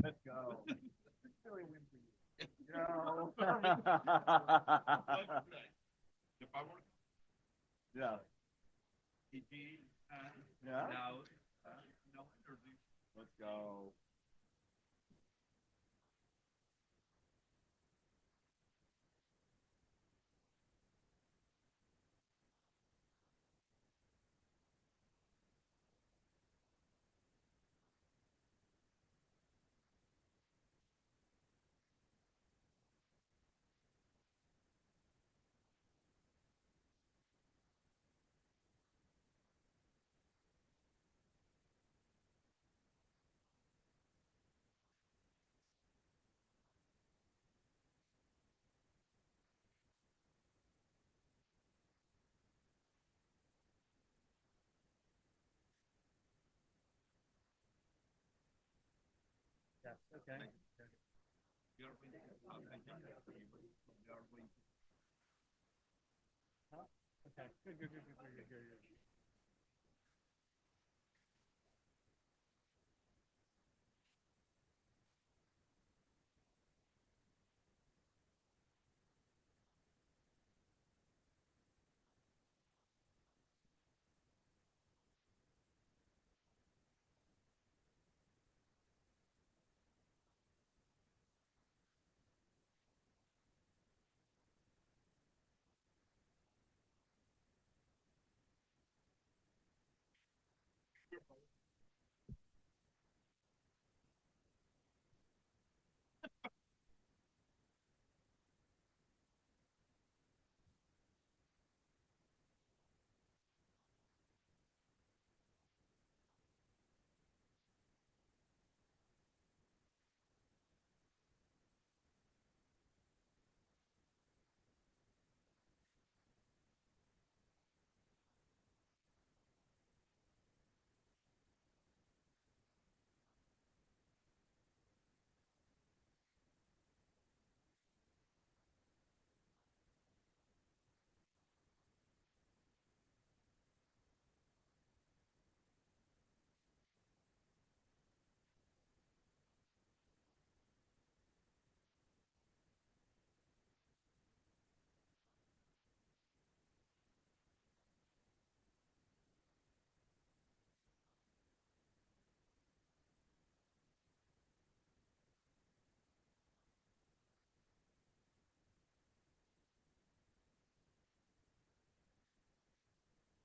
Let's go. Really win for you. No. The power Yeah. PG and Yeah. now no energy. Let's go. Yes. Okay. You are winning. You are winning. Huh? Okay. Good. Good. Good. Good. Good. Good. Good. Good.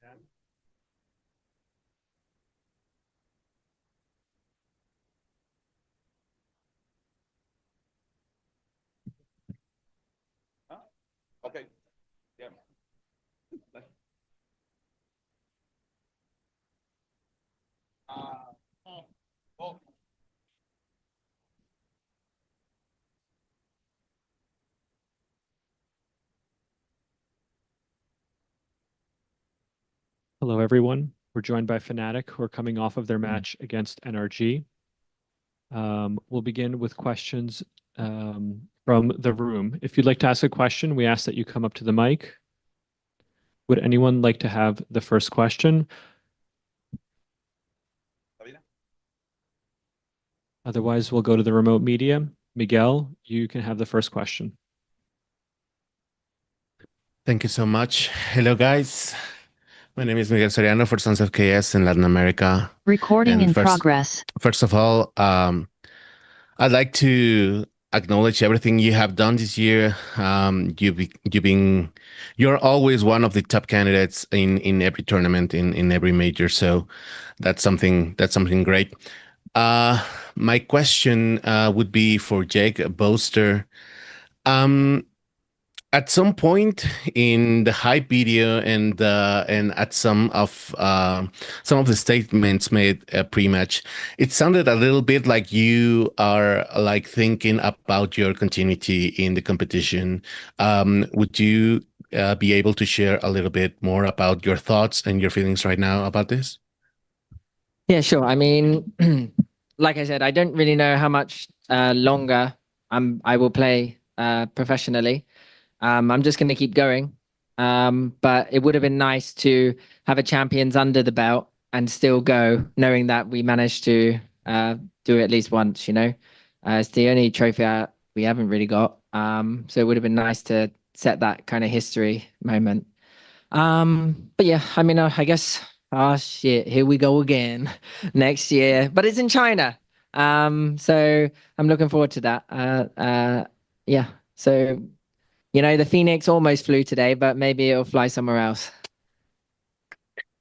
Yeah. Huh? Okay. Yeah. Oh, oh. Hello, everyone. We're joined by FNATIC, who are coming off of their match against NRG. We'll begin with questions from the room. If you'd like to ask a question, we ask that you come up to the mic. Would anyone like to have the first question? Sabina? Otherwise, we'll go to the remote media. Miguel, you can have the first question. Thank you so much. Hello, guys. My name is Miguel Soriano for Sons of KS in Latin America. Recording And in first- progress. First of all, I'd like to acknowledge everything you have done this year. You're always one of the top candidates in every tournament, in every major. So that's something great. My question would be for Jake Boaster. At some point in the hype video and at some of the statements made pre-match, it sounded a little bit like you are like thinking about your continuity in the competition. Would you be able to share a little bit more about your thoughts and your feelings right now about this? Yeah, sure. I mean, like I said, I don't really know how much longer I will play professionally. I'm just going to keep going. But it would have been nice to have a champions under the belt and still go, knowing that we managed to do it at least once, you know. It's the only trophy we haven't really got. So it would have been nice to set that kind of history moment. But yeah, I mean, I guess, oh shit, here we go again next year, but it's in China. So I'm looking forward to that. Yeah. So, the Phoenix almost flew today, but maybe it'll fly somewhere else.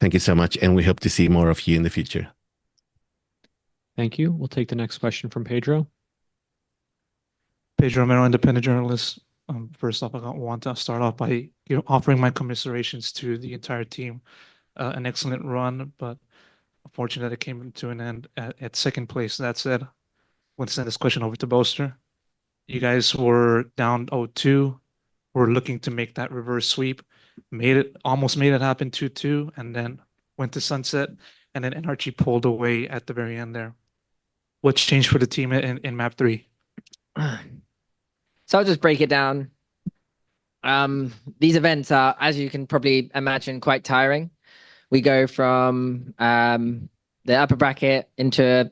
Thank you so much, and we hope to see more of you in the future. Thank you. We'll take the next question from Pedro. Pedro Romero, independent journalist. First off, I want to start off by offering my commiserations to the entire team. An excellent run, but unfortunately, it came to an end at second place. That said, I want to send this question over to Boaster. You guys were down 0-2. Were looking to make that reverse sweep. Almost made it happen 2-2, and then went to sunset, and then NRG pulled away at the very end there. What's changed for the team in map 3? So I'll just break it down. These events are, as you can probably imagine, quite tiring. We go from the upper bracket into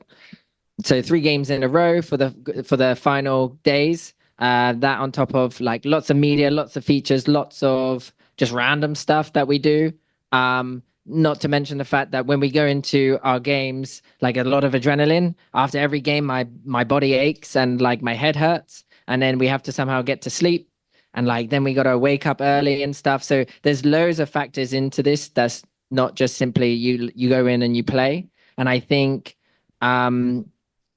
3 games in a row for the final days. That on top of like lots of media, lots of features, lots of just random stuff that we do. Not to mention the fact that when we go into our games, like a lot of adrenaline. After every game, my body aches and like my head hurts, and then we have to somehow get to sleep, and like then we got to wake up early and stuff. So there's loads of factors into this. That's not just simply you go in and you play. And I think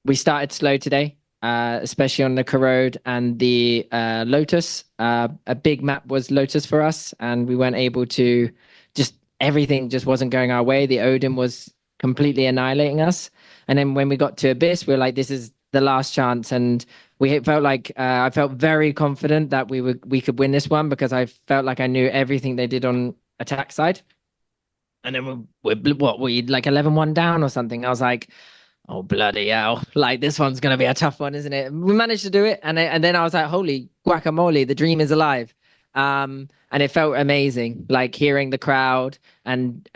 we started slow today, especially on the Corrode and the Lotus. A big map was Lotus for us, and we weren't able to everything just wasn't going our way. The Odin was completely annihilating us. And then when we got to Abyss, we were like, this is the last chance. And we felt like I felt very confident that we could win this one, because I felt like I knew everything they did on attack side. And then we like 11-1 down or something. I was like, oh, bloody hell. Like, this one's going to be a tough one, isn't it? We managed to do it. And then I was like, holy guacamole, the dream is alive. And it felt amazing, like hearing the crowd and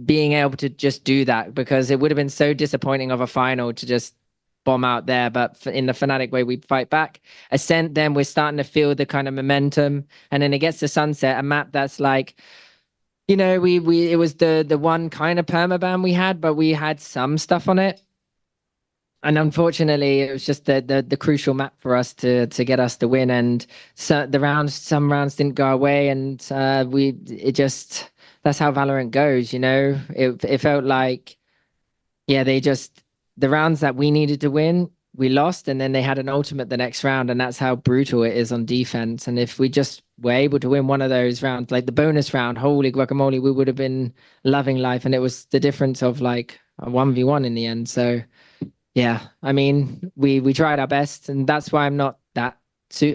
being able to just do that, because it would have been so disappointing of a final to just bomb out there. But in the Fnatic way, we fight back. Ascent, then we're starting to feel the kind of momentum. And then it gets to Sunset, a map that's like, it was the one kind of permaban we had, but we had some stuff on it. And unfortunately, it was just the crucial map for us to get us the win. And so some rounds didn't go our way, and that's how Valorant goes. It felt like, yeah, the rounds that we needed to win, we lost, and then they had an ultimate the next round, and that's how brutal it is on defense. And if we just were able to win one of those rounds, like the bonus round, holy guacamole, we would have been loving life. And it was the difference of like a 1v1 in the end. So yeah, I mean, we tried our best, and that's why I'm not that.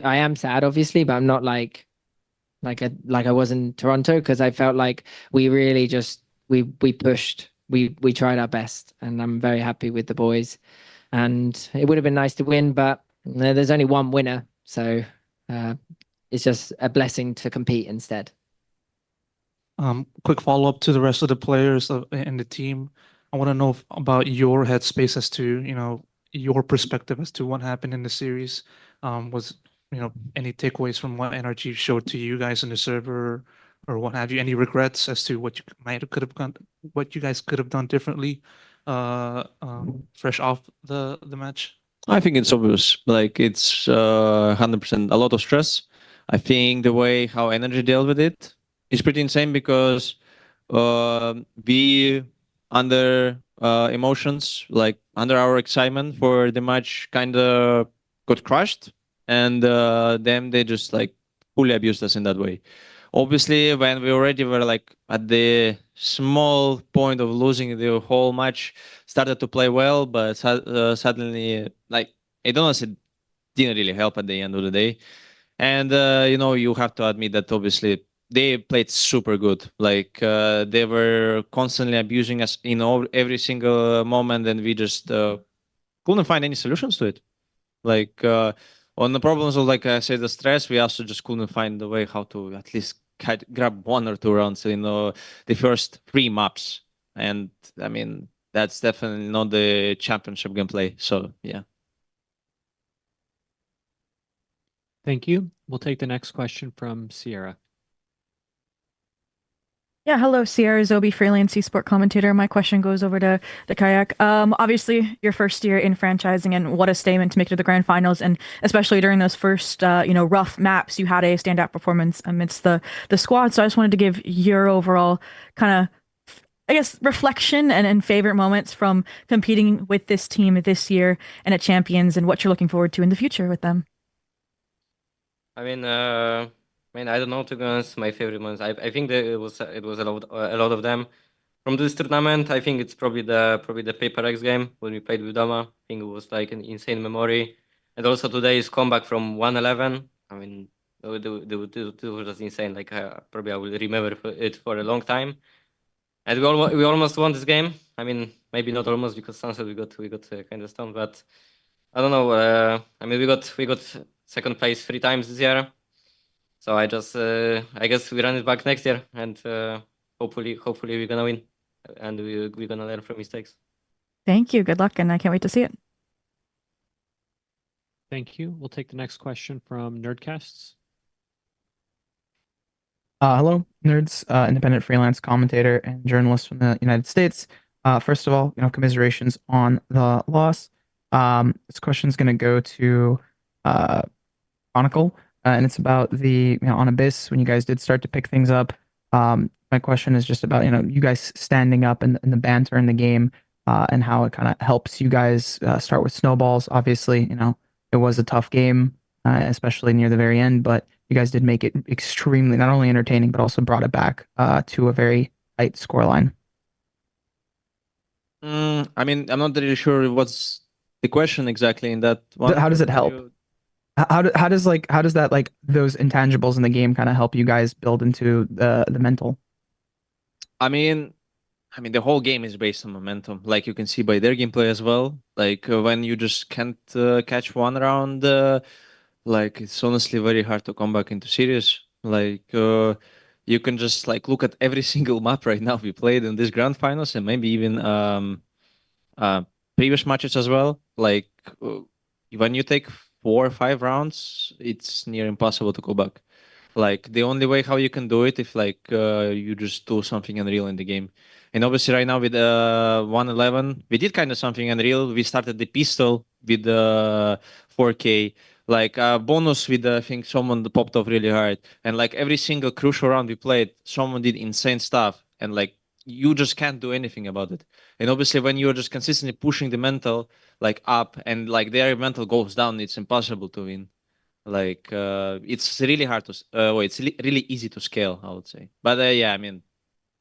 I am sad, obviously, but I'm not like I was in Toronto, because I felt like we really just we pushed, we tried our best, and I'm very happy with the boys. And it would have been nice to win, but there's only one winner, so it's just a blessing to compete instead. Quick follow up to the rest of the players in the team. I want to know about your headspace as to, your perspective as to what happened in the series. Was, any takeaways from what NRG showed to you guys in the server, or what have you? Any regrets as to what what you guys could have done differently, fresh off the match? I think it's obvious. Like, it's 100% a lot of stress. I think the way how NRG dealt with it is pretty insane, because we under emotions, like under our excitement for the match, kind of got crushed, and them, they just like fully abused us in that way. Obviously, when we already were like at the small point of losing the whole match, started to play well, but suddenly, like, I don't know, it didn't really help at the end of the day. And you have to admit that obviously they played super good. Like, they were constantly abusing us in every single moment, and we just couldn't find any solutions to it. Like, on the problems of, like I said, the stress, we also just couldn't find a way how to at least grab 1 or 2 rounds in the first 3 maps. And I mean, that's definitely not the championship gameplay. So yeah. Thank you. We'll take the next question from Sierra. Yeah, hello, Sierra Zobi, freelance esport commentator. My question goes over to the Kayak. Obviously, your first year in franchising, and what a statement to make it to the grand finals. And especially during those first, rough maps, you had a standout performance amidst the squad. So I just wanted to give your overall kind of, I guess, reflection and favorite moments from competing with this team this year and at Champions, and what you're looking forward to in the future with them. I don't know, to be honest, my favorite ones. I think that it was a lot of them. From this tournament, I think it's probably the Paper X game when we played with Dama. I think it was like an insane memory. And also today's comeback from 111. I mean, it was just insane. Like probably I will remember it for a long time. And we almost won this game. I mean, maybe not almost, because Sunset we got kind of stoned, but I don't know. I mean, we got second place 3 times this year. So I guess we run it back next year, and hopefully we're gonna win, and we're gonna learn from mistakes. Thank you. Good luck, and I can't wait to see it. Thank you. We'll take the next question from Nerdcasts. Hello, nerds, independent freelance commentator and journalist from the United States. First of all, commiserations on the loss. This question is going to go to Chronicle, and it's about the on Abyss when you guys did start to pick things up. My question is just about you guys standing up and the banter in the game, and how it kind of helps you guys start with snowballs. Obviously, it was a tough game, especially near the very end, but you guys did make it extremely not only entertaining but also brought it back to a very tight scoreline. I mean, I'm not really sure what's the question exactly in that one. How does it help? How does that, like, those intangibles in the game kind of help you guys build into the mental? I mean, the whole game is based on momentum, like you can see by their gameplay as well. Like when you just can't catch one round, like it's honestly very hard to come back into series. Like you can just like look at every single map right now we played in this grand finals, and maybe even previous matches as well. Like when you take 4 or 5 rounds, it's near impossible to go back. Like the only way how you can do it if like you just do something unreal in the game. And obviously right now with 111, we did kind of something unreal. We started the pistol with 4K, like bonus with I think someone popped off really hard. And like every single crucial round we played, someone did insane stuff. And like you just can't do anything about it. And obviously when you're just consistently pushing the mental like up, and like their mental goes down, it's impossible to win. Like it's really hard to really easy to scale, I would say. But yeah, I mean,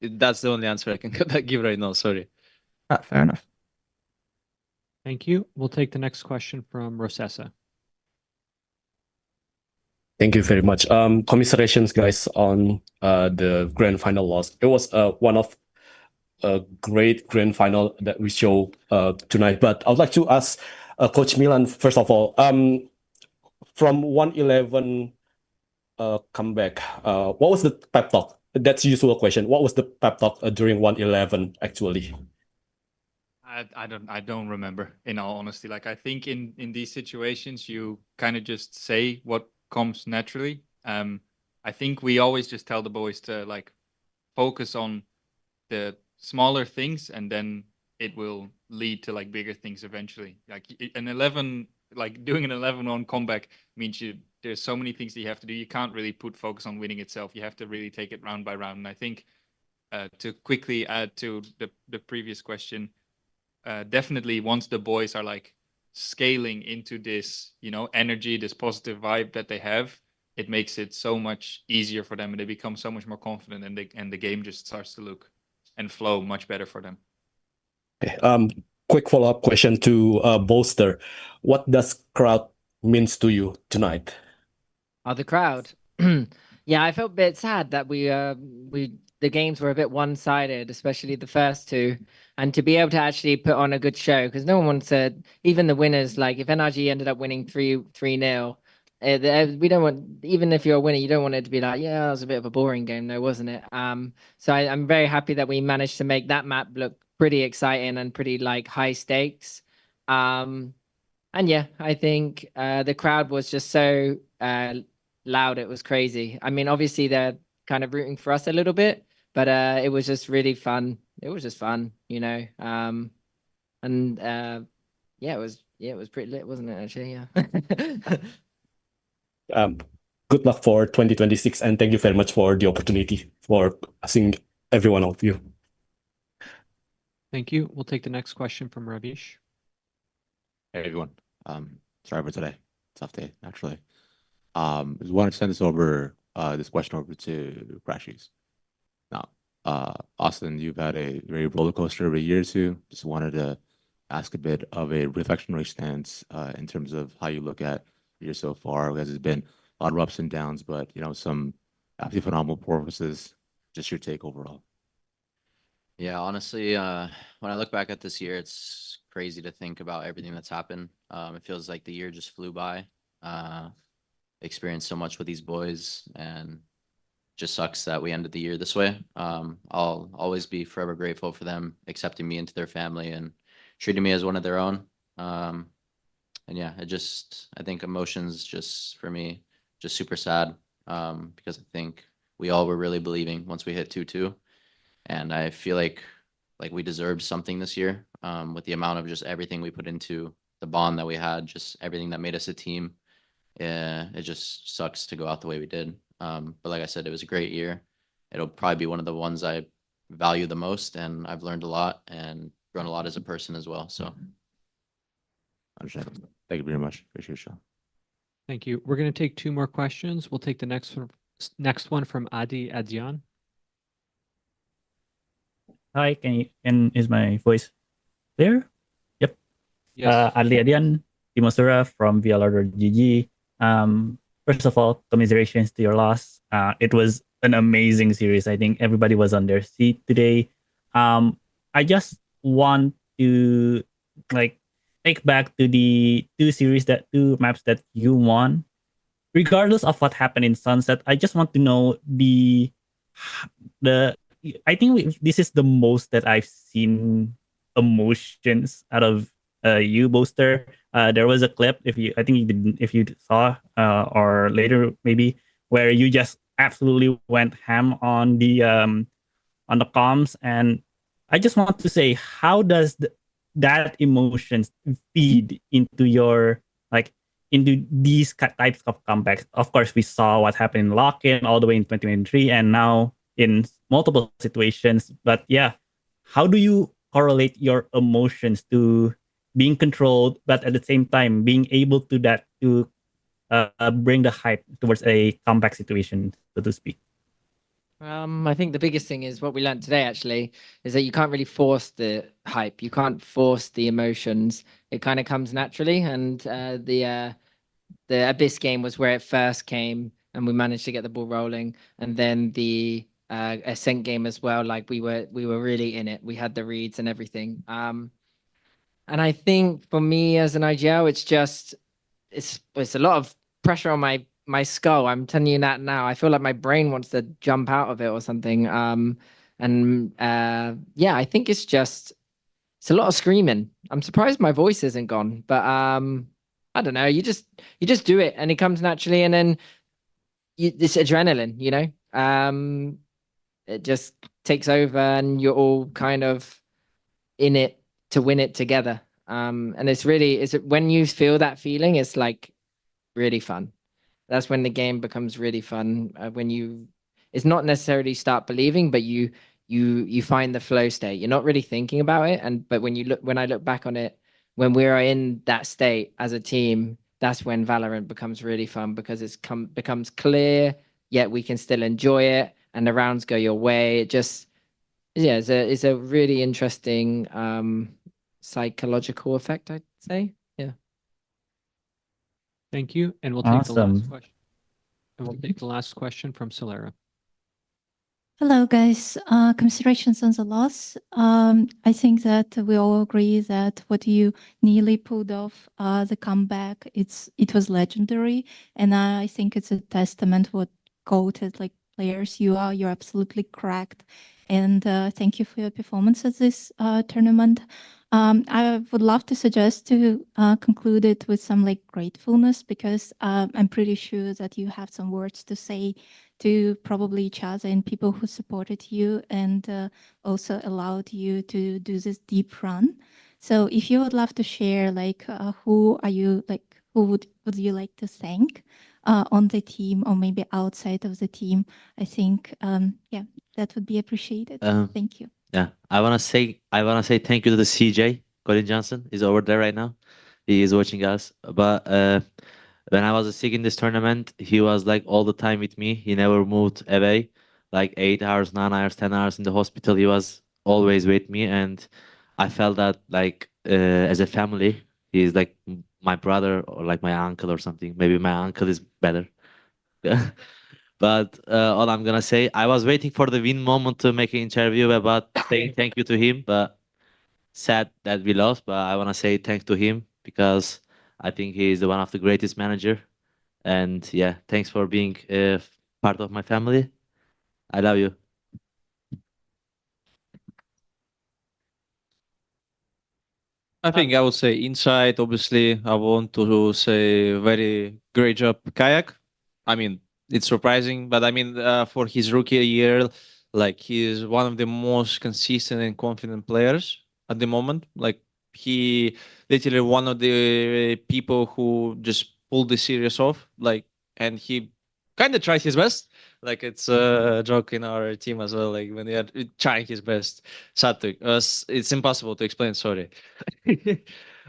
that's the only answer I can give right now. Sorry. Fair enough. Thank you. We'll take the next question from Rosessa. Thank you very much. Commiserations, guys, on the grand final loss. It was one of a great grand final that we show tonight. But I would like to ask Coach Milan, first of all, from 111 comeback, what was the pep talk? That's the usual question. What was the pep talk during 111 actually? I don't remember, in all honesty. Like I think in these situations you kind of just say what comes naturally. I think we always just tell the boys to like focus on the smaller things, and then it will lead to like bigger things eventually. Like an 11, like doing an 11-on comeback means there's so many things that you have to do. You can't really put focus on winning itself. You have to really take it round by round. And I think to quickly add to the previous question, definitely once the boys are like scaling into this, energy, this positive vibe that they have, it makes it so much easier for them, and they become so much more confident, and the game just starts to look and flow much better for them. Quick follow-up question to Bolster. What does crowd means to you tonight? The crowd. Yeah, I felt a bit sad that the games were a bit one-sided, especially the first two, and to be able to actually put on a good show, because no one wants to, even the winners, like if NRG ended up winning 3-0, we don't want, even if you're a winner, you don't want it to be like, yeah, that was a bit of a boring game though, wasn't it? So I'm very happy that we managed to make that map look pretty exciting and pretty like high stakes. And yeah, I think the crowd was just so loud. It was crazy. I mean, obviously they're kind of rooting for us a little bit, but it was just really fun. It was just fun, you know. And yeah, it was pretty lit, wasn't it? Actually, yeah. Good luck for 2026, and thank you very much for the opportunity for asking every one of you. Thank you. We'll take the next question from Ravish. Hey everyone. Sorry for today. Tough day, naturally. Just wanted to send this question over to Crashies. Now, Austin, you've had a very roller coaster of a year or two. Just wanted to ask a bit of a reflectionary stance in terms of how you look at the year so far, because there's been a lot of ups and downs, but some absolutely phenomenal performances. Just your take overall. Yeah, honestly, when I look back at this year, it's crazy to think about everything that's happened. It feels like the year just flew by. Experienced so much with these boys, and just sucks that we ended the year this way. I'll always be forever grateful for them accepting me into their family and treating me as one of their own. And yeah, I think emotions just for me, just super sad, because I think we all were really believing once we hit 2-2. And I feel like we deserved something this year, with the amount of just everything we put into the bond that we had, just everything that made us a team. It just sucks to go out the way we did. But like I said, it was a great year. It'll probably be one of the ones I value the most, and I've learned a lot and grown a lot as a person as well. So, Understandable. Thank you very much. Appreciate it, Sean. Thank you. We're going to take two more questions. We'll take the next one from Adi Adyan. Hi, is my voice clear? Yep. Yes. Adli Adian, Timosura from VLR.GG. First of all, commiserations to your loss. It was an amazing series. I think everybody was on their seat today. I just want to take back to the two maps that you won. Regardless of what happened in Sunset, I just want to know I think this is the most that I've seen emotions out of you, Boaster. There was a clip, if you saw, or later maybe, where you just absolutely went ham on the comms, and I just want to say, how does that emotions feed into your into these types of comebacks? Of course, we saw what happened in Lock-in all the way in 2023, and now in multiple situations. But yeah, how do you correlate your emotions to being controlled, but at the same time being able to bring the hype towards a comeback situation, so to speak? I think the biggest thing is what we learned today, actually, is that you can't really force the hype. You can't force the emotions. It kind of comes naturally. And the Abyss game was where it first came, and we managed to get the ball rolling. And then the Ascent game as well, we were really in it. We had the reads and everything. And I think for me as an IGL, it's a lot of pressure on my skull. I'm telling you that now. I feel like my brain wants to jump out of it or something. Yeah, I think it's a lot of screaming. I'm surprised my voice isn't gone, but I don't know. You just do it, and it comes naturally, and then this adrenaline, it just takes over, and you're all kind of in it to win it together. And it's when you feel that feeling, it's really fun. That's when the game becomes really fun. It's not necessarily start believing, but you find the flow state. You're not really thinking about it, but when I look back on it, when we are in that state as a team, that's when Valorant becomes really fun, because becomes clear, yet we can still enjoy it, and the rounds go your way. It's a really interesting psychological effect, I'd say. Yeah. Thank you. And we'll take the last Awesome. question. And we'll take the last question from Solera. Hello, guys. Commiserations on the loss. I think that we all agree that what you nearly pulled off, the comeback, it was legendary, and I think it's a testament what goated players you are. You're absolutely cracked, and thank you for your performance at this tournament. I would love to suggest to conclude it with some like gratefulness, because I'm pretty sure that you have some words to say to probably each other and people who supported you and also allowed you to do this deep run. So if you would love to share, like who are you, like who would you like to thank on the team or maybe outside of the team? I think yeah, that would be appreciated. Thank you. Yeah, I wanna say thank you to the CJ. Colin Johnson is over there right now. He is watching us. But when I was sick in this tournament, he was like all the time with me. He never moved away. Like 8 hours, 9 hours, 10 hours in the hospital. He was always with me, and I felt that like as a family, he's like my brother or like my uncle or something. Maybe my uncle is better. But all I'm gonna say, I was waiting for the win moment to make an interview about saying thank you to him, but sad that we lost. But I wanna say thanks to him because I think he is one of the greatest manager. And yeah, thanks for being part of my family. I love you. I think I would say inside. Obviously, I want to say very great job, Kayak. I mean, it's surprising, but I mean, for his rookie year, like he's one of the most consistent and confident players at the moment. Like he literally one of the people who just pulled the series off. Like, and he kind of tried his best. Like it's a joke in our team as well. Like when they are trying his best, sad to it's impossible to explain. Sorry.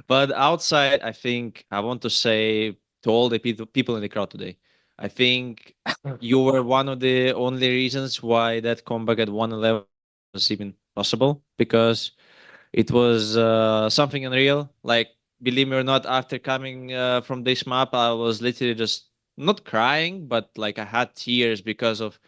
But outside, I think I want to say to all the people in the crowd today, I think you were one of the only reasons why that comeback at 111 was even possible, because it was something unreal. Like, believe me or not, after coming from this map, I was literally just not crying, but like I had tears because of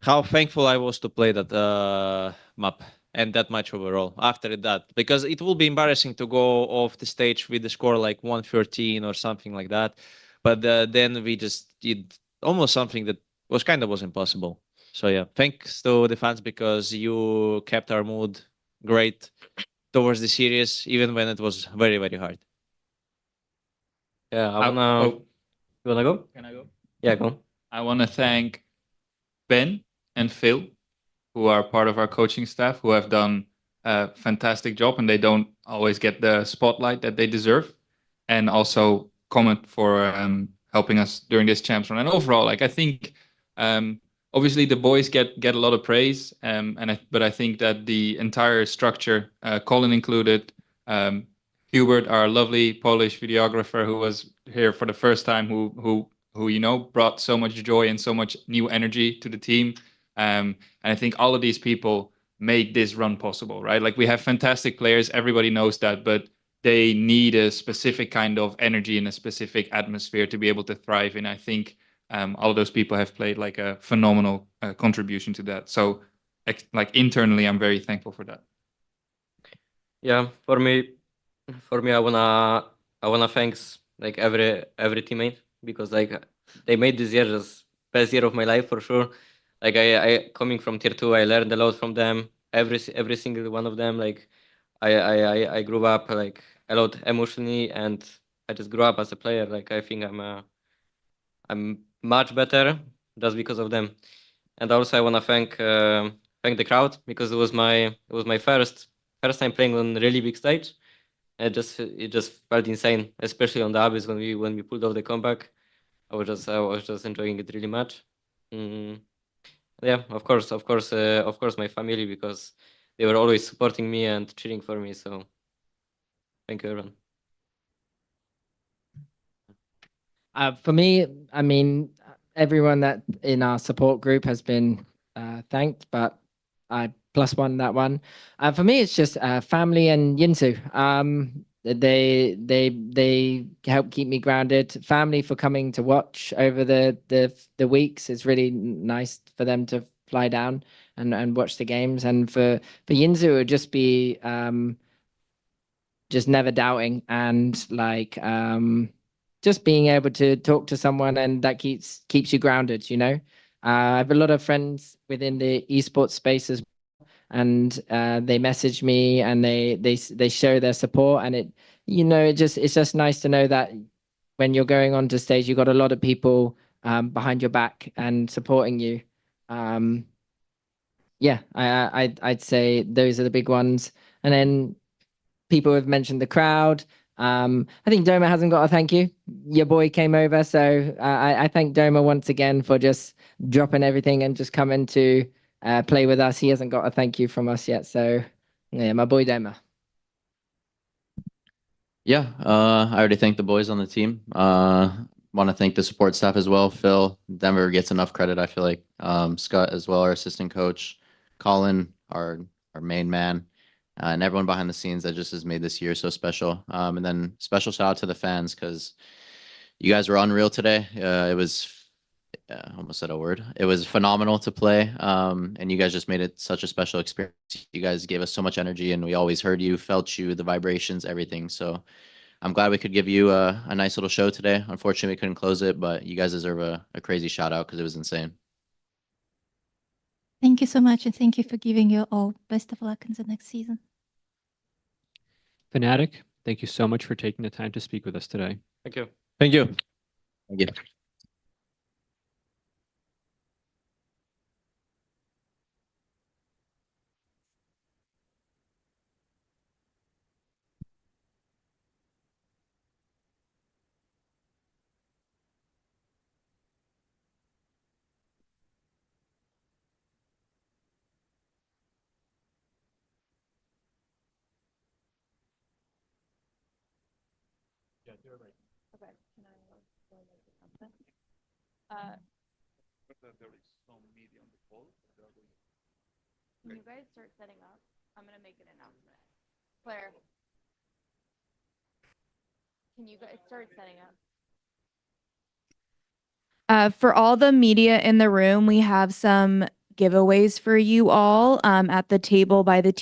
how thankful I was to play that map and that much overall after that, because it will be embarrassing to go off the stage with the score like 113 or something like that. But then we just did almost something that was impossible. So yeah, thanks to the fans because you kept our mood great towards the series, even when it was very, very hard. Yeah, I wanna. You wanna go? Can I go? Yeah, go. I want to thank Ben and Phil, who are part of our coaching staff, who have done a fantastic job, and they don't always get the spotlight that they deserve. And also Comment for helping us during this champs run. And overall, like I think, obviously the boys get a lot of praise, but I think that the entire structure, Colin included, Hubert, our lovely Polish videographer, who was here for the first time, who brought so much joy and so much new energy to the team. And I think all of these people make this run possible, right? Like we have fantastic players, everybody knows that, but they need a specific kind of energy and a specific atmosphere to be able to thrive. And I think all of those people have played like a phenomenal contribution to that. So like internally, I'm very thankful for that. Yeah, for me, I wanna thanks like every teammate, because like they made this year just best year of my life for sure. Like I coming from tier 2, I learned a lot from them. Every single one of them. Like I grew up like a lot emotionally, and I just grew up as a player. Like I think I'm much better just because of them. And also I wanna thank the crowd, because it was my first time playing on a really big stage. It just felt insane, especially on the Abyss when we pulled off the comeback. I was just enjoying it really much. Yeah, of course, my family, because they were always supporting me and cheering for me. So thank you, everyone. For me, I mean, everyone that in our support group has been thanked, but I +1 that one. For me, it's just family and Yinsu. They help keep me grounded. Family for coming to watch over the weeks. It's really nice for them to fly down and watch the games. And for Yinsu, it would just be just never doubting and like just being able to talk to someone, and that keeps you grounded. I have a lot of friends within the esports space as well. and they message me and they show their support, and it's just nice to know that when you're going onto stage, you've got a lot of people behind your back and supporting you. Yeah, I'd say those are the big ones. And then people have mentioned the crowd. I think Doma hasn't got a thank you. Your boy came over, so I thank Doma once again for just dropping everything and just coming to play with us. He hasn't got a thank you from us yet, so yeah, my boy Doma. Yeah, I already thanked the boys on the team. Want to thank the support staff as well. Phil, Denver gets enough credit, I feel like. Scott as well, our assistant coach. Colin, our main man. And everyone behind the scenes that just has made this year so special. And then special shout out to the fans because you guys were unreal today. It was almost said a word. It was phenomenal to play. And you guys just made it such a special experience. You guys gave us so much energy and we always heard you, felt you, the vibrations, everything. So I'm glad we could give you a nice little show today. Unfortunately, we couldn't close it, but you guys deserve a crazy shout out because it was insane. Thank you so much, and thank you for giving you all best of luck in the next season. FNATIC, thank you so much for taking the time to speak with us today. Thank you. Thank you. Thank you. Okay, can I go make the content? Can you guys start setting up? I'm gonna make an announcement. Claire, can you guys start setting up? For all the media in the room, we have some giveaways for you all at the table by the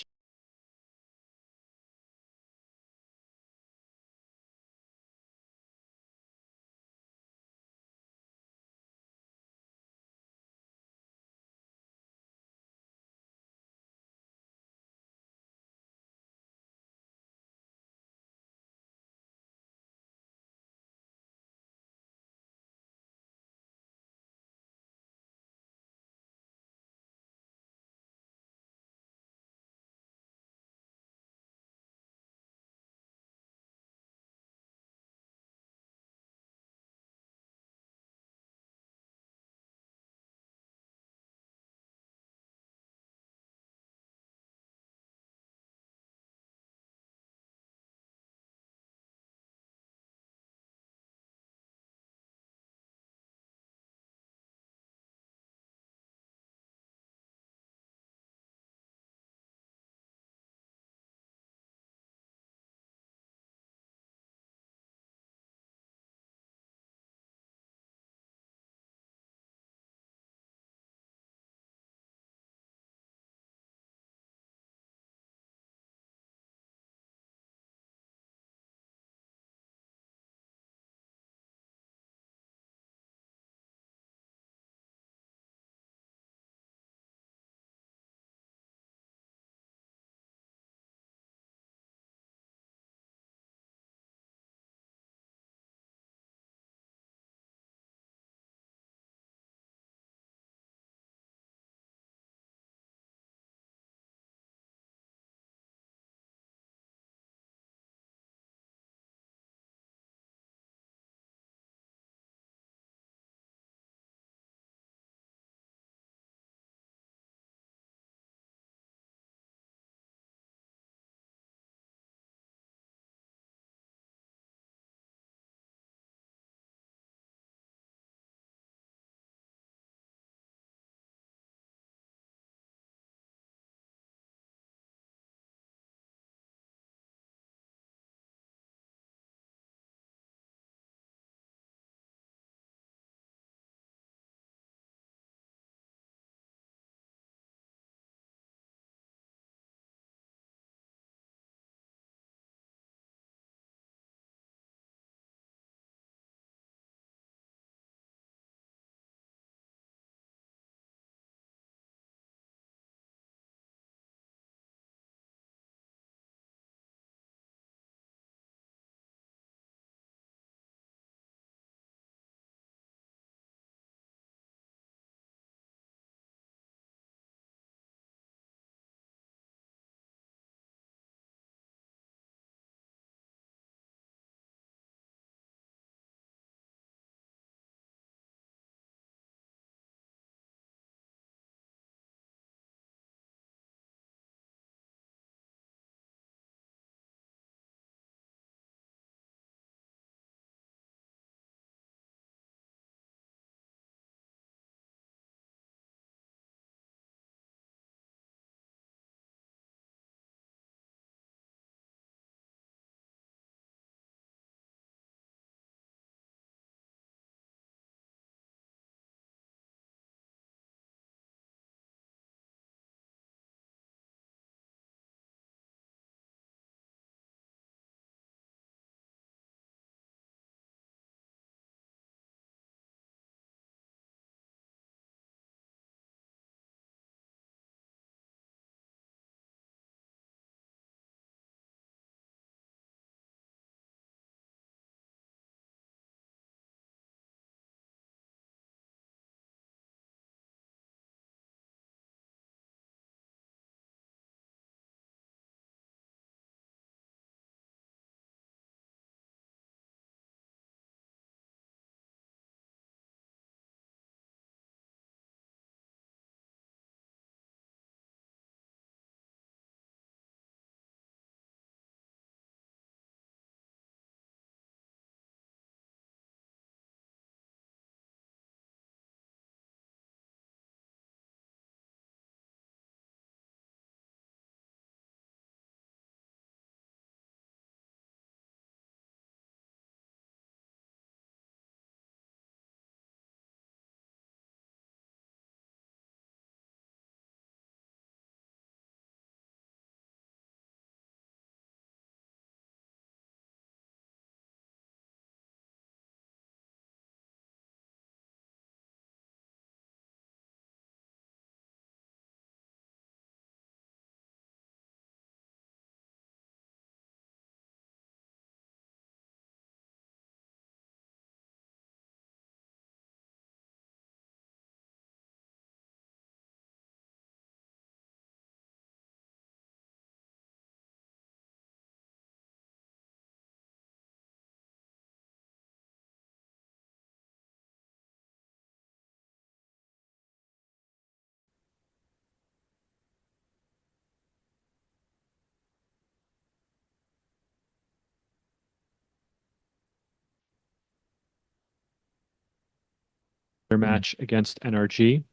their match against NRG.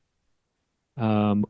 We'll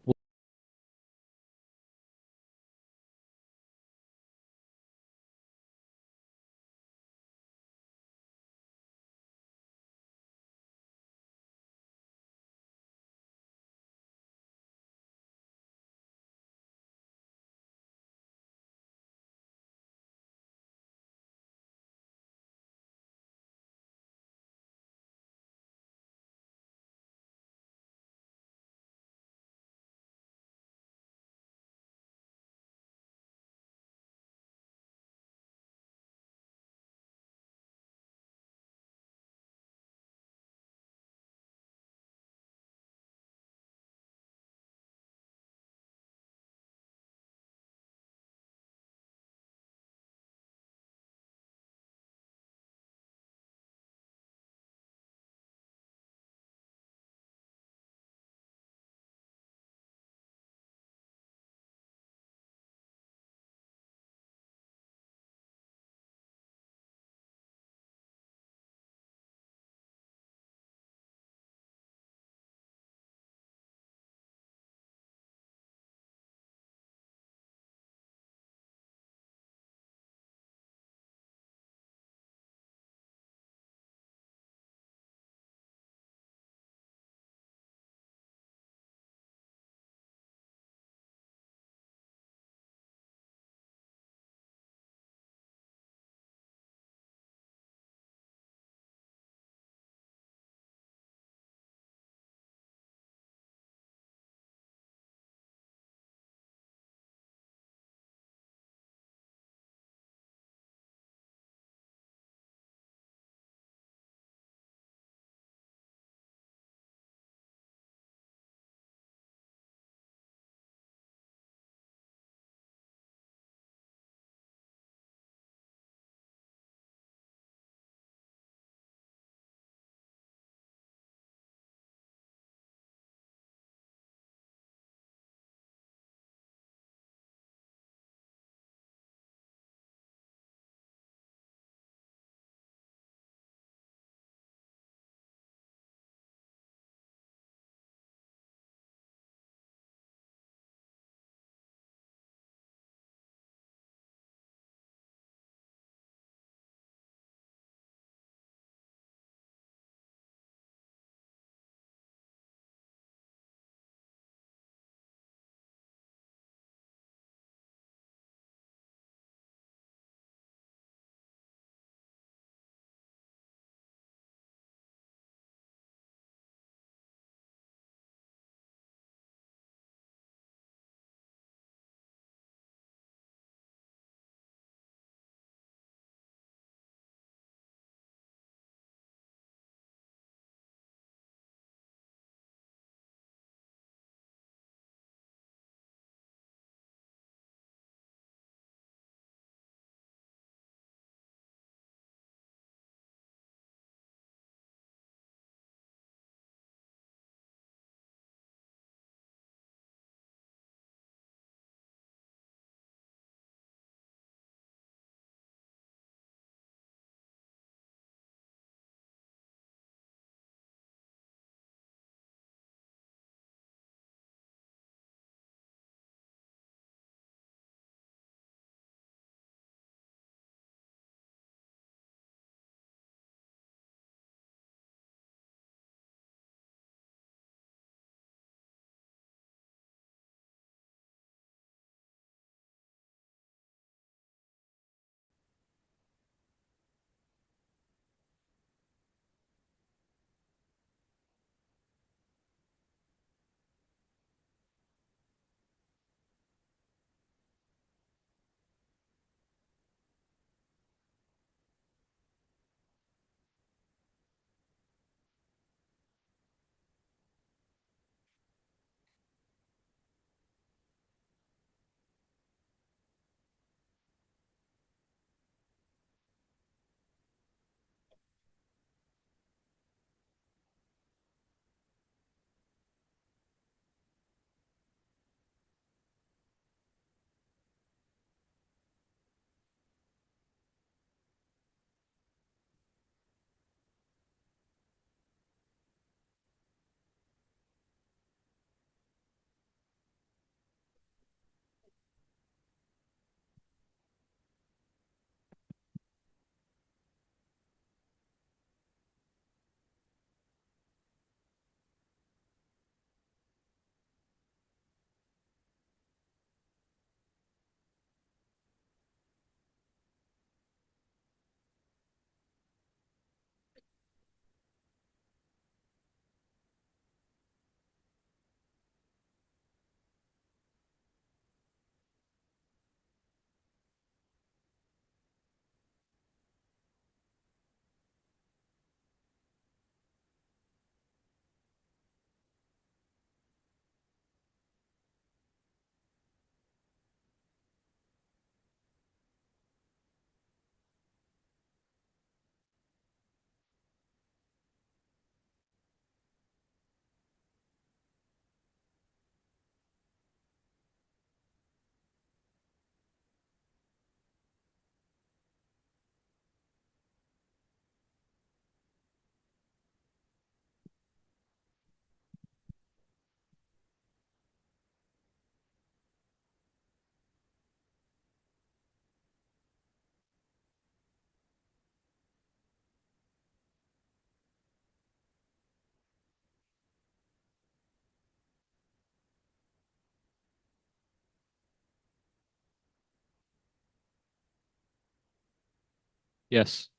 Yes.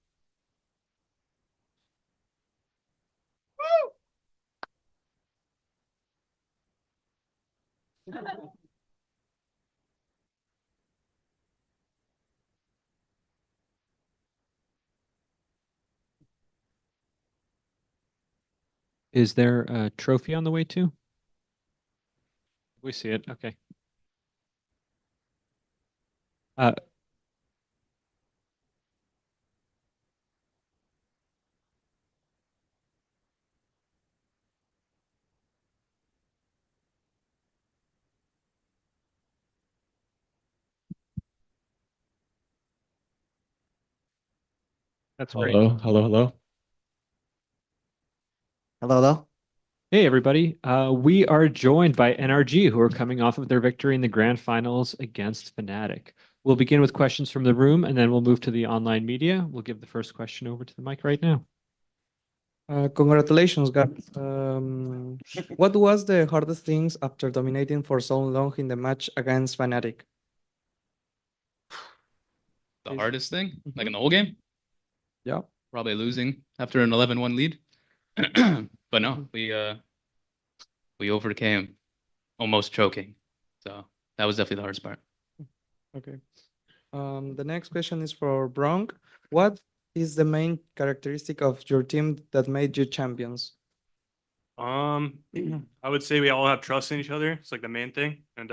Is there a trophy on the way too? We see it. Okay. That's great. Hello. Hello. Hey, everybody. We are joined by NRG, who are coming off of their victory in the grand finals against FNATIC. We'll begin with questions from the room, and then we'll move to the online media. We'll give the first question over to the mic right now. Congratulations, guys. What was the hardest things after dominating for so long in the match against Fnatic? The hardest thing, like in the whole game? Yeah. Probably losing after an 11-1 lead. But no, we overcame almost choking. So that was definitely the hardest part. Okay. The next question is for Bronk. What is the main characteristic of your team that made you champions? I would say we all have trust in each other. It's like the main thing. And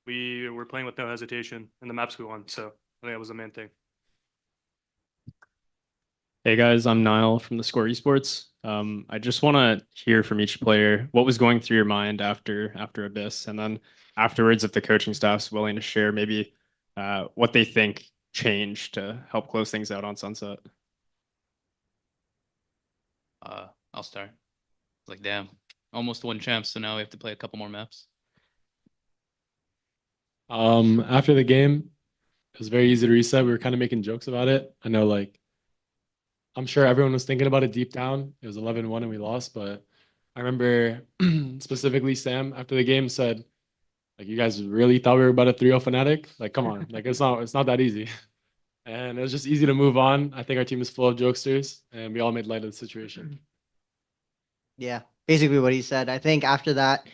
we were playing with no hesitation in the maps we won. So I think that was the main thing. Hey guys, I'm Niall from the Score Esports. I just want to hear from each player what was going through your mind after Abyss, and then afterwards, if the coaching staff's willing to share, maybe what they think changed to help close things out on Sunset. I'll start. It's like, damn, almost won champs, so now we have to play a couple more maps. After the game, it was very easy to reset. We were kind of making jokes about it. I know, like, I'm sure everyone was thinking about it deep down. It was 11-1 and we lost, but I remember specifically Sam after the game said, like, you guys really thought we were about a 3-0 Fnatic? Like, come on, like it's not that easy. And it was just easy to move on. I think our team is full of jokesters and we all made light of the situation. Yeah, basically what he said. I think after that,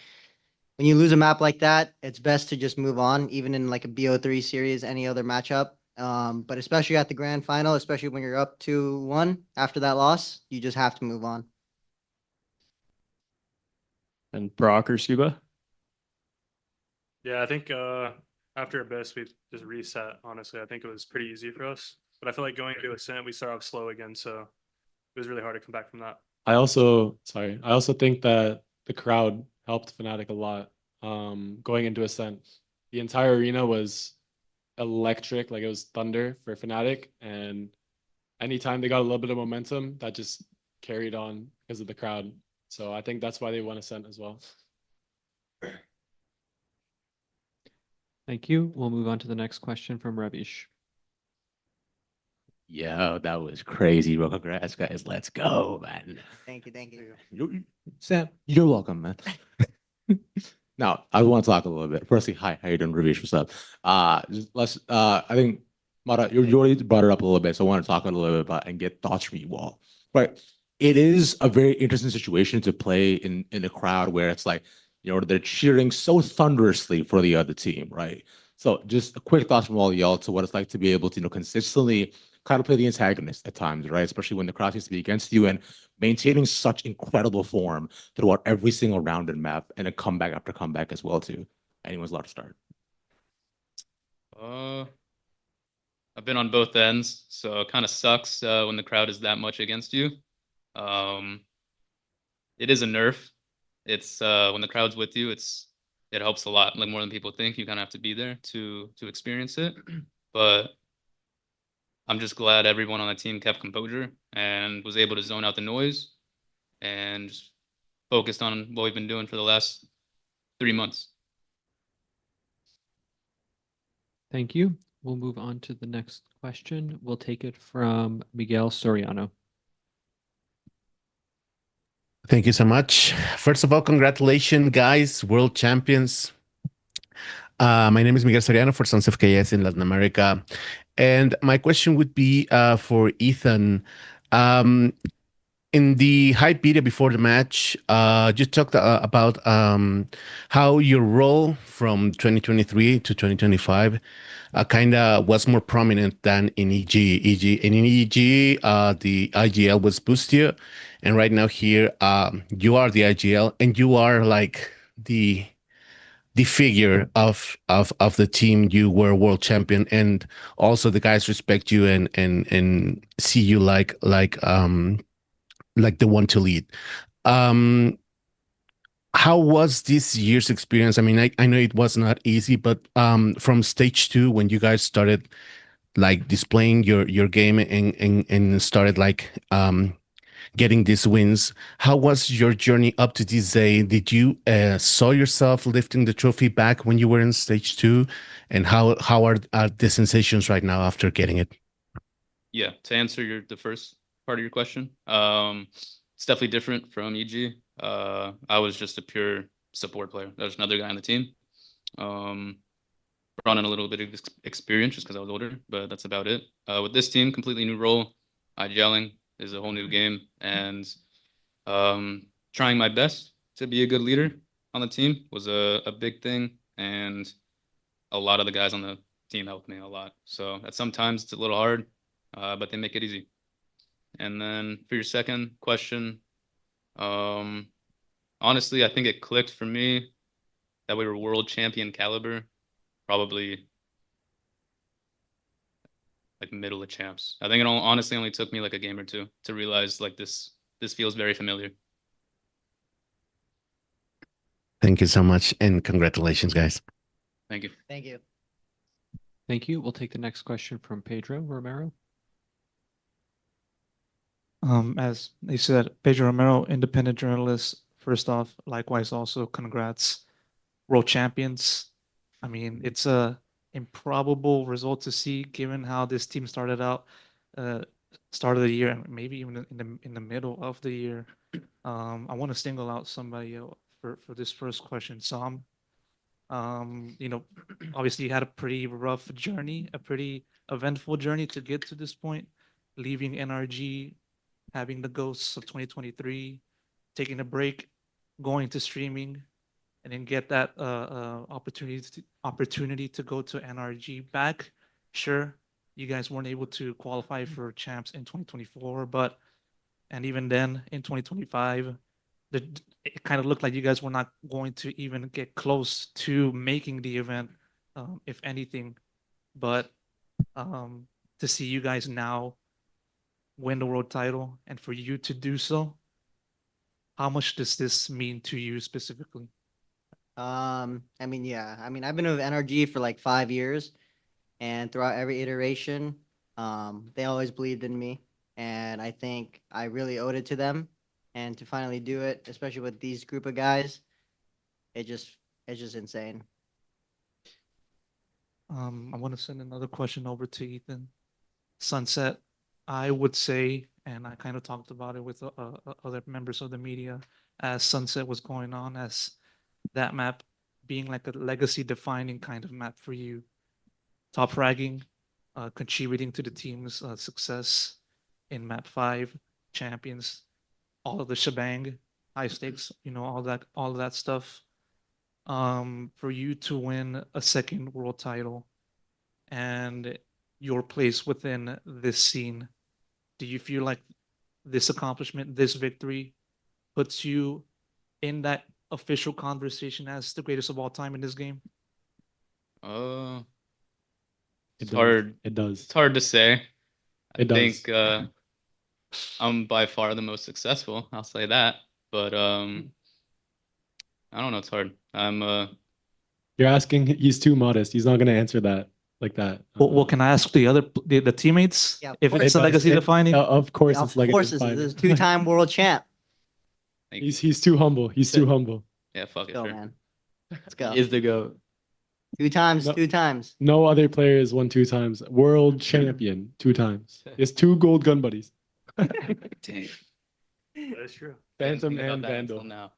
when you lose a map like that, it's best to just move on, even in like a BO3 series, any other matchup. But especially at the grand final, especially when you're up 2-1 after that loss, you just have to move on. And Brock or Scuba? Yeah, I think after Abyss, we just reset, honestly. I think it was pretty easy for us. But I feel like going into Ascent, we started off slow again. So it was really hard to come back from that. I also think that the crowd helped Fnatic a lot going into Ascent. The entire arena was electric, like it was thunder for Fnatic, and anytime they got a little bit of momentum, that just carried on because of the crowd. So I think that's why they won Ascent as well. Thank you. We'll move on to the next question from Ravish. Yo, that was crazy, bro. Congrats, guys. Let's go, man. Thank you. Sam, you're welcome, man. Now, I want to talk a little bit. Firstly, hi, how you doing, Ravish? What's up? I think, Mara, you already brought it up a little bit, so I want to talk a little bit about and get thoughts from you all. Right. It is a very interesting situation to play in a crowd where it's like, they're cheering so thunderously for the other team, right? So just a quick thoughts from all y'all to what it's like to be able to, consistently kind of play the antagonist at times, right? Especially when the crowd seems to be against you and maintaining such incredible form throughout every single round and map and a comeback after comeback as well, too. Anyone's allowed to start. I've been on both ends, so it kind of sucks when the crowd is that much against you. It is a nerf. It's when the crowd's with you, it helps a lot, like more than people think. You kind of have to be there to experience it. But I'm just glad everyone on the team kept composure and was able to zone out the noise and just focused on what we've been doing for the last 3 months. Thank you. We'll move on to the next question. We'll take it from Miguel Soriano. Thank you so much. First of all, congratulations, guys, world champions. My name is Miguel Soriano for Sons of KS in Latin America. And my question would be for Ethan. Um, in the hype video before the match, you talked about how your role from 2023 to 2025 kind of was more prominent than in EG. In EG, the IGL was Boostia, and right now here, you are the IGL, and you are like the figure of the team. You were world champion, and also the guys respect you and see you like the one to lead. Um, how was this year's experience? I mean, I know it was not easy, but from stage 2, when you guys started like displaying your game and started like getting these wins, how was your journey up to this day? Did you saw yourself lifting the trophy back when you were in stage 2, and how are the sensations right now after getting it? Yeah, to answer the first part of your question, it's definitely different from EG. I was just a pure support player. There was another guy on the team. Brought in a little bit of experience just because I was older, but that's about it. With this team, completely new role. IGLing is a whole new game, and trying my best to be a good leader on the team was a big thing, and a lot of the guys on the team helped me a lot. So at sometimes it's a little hard, but they make it easy. And then for your second question, honestly, I think it clicked for me that we were world champion caliber, probably like middle of champs. I think it honestly only took me like a game or two to realize like this feels very familiar. Thank you so much, and congratulations, guys. Thank you. Thank you. Thank you. We'll take the next question from Pedro Romero. As they said, Pedro Romero, independent journalist. First off, likewise, also congrats, world champions. I mean, it's a improbable result to see given how this team started out, start of the year, and maybe even in the middle of the year. I want to single out somebody for this first question. Sam, you know, obviously you had a pretty rough journey, a pretty eventful journey to get to this point, leaving NRG, having the ghosts of 2023, taking a break, going to streaming, and then get that opportunity to go to NRG back. Sure, you guys weren't able to qualify for champs in 2024, but and even then in 2025, it kind of looked like you guys were not going to even get close to making the event, if anything. But to see you guys now win the world title, and for you to do so, how much does this mean to you specifically? I mean, yeah. I mean, I've been with NRG for like 5 years, and throughout every iteration, they always believed in me, and I think I really owed it to them. And to finally do it, especially with these group of guys, it's just insane. I want to send another question over to Ethan. Sunset, I would say, and I kind of talked about it with other members of the media as Sunset was going on, as that map being like a legacy defining kind of map for you. Top fragging, contributing to the team's success in map 5, champions, all of the shebang, high stakes, you know, all of that stuff. For you to win a second world title and your place within this scene, do you feel like this accomplishment, this victory, puts you in that official conversation as the greatest of all time in this game? It's hard. It does. It's hard to say. I It does. think I'm by far the most successful. I'll say that. But I don't know. It's hard. You're asking. He's too modest. He's not going to answer that like that. Well, can I ask the teammates if it's a legacy defining? Of course, Yeah, it's of legacy course, defining. this is two-time world champ. He's too humble. He's too humble. Yeah, fuck it. Go, sure. man. Let's go. Is the GOAT. Two times. No other player has won 2 times. World champion 2 times. He has 2 gold gun buddies. Dang. That's true. Phantom Didn't think about and that Vandal. until now.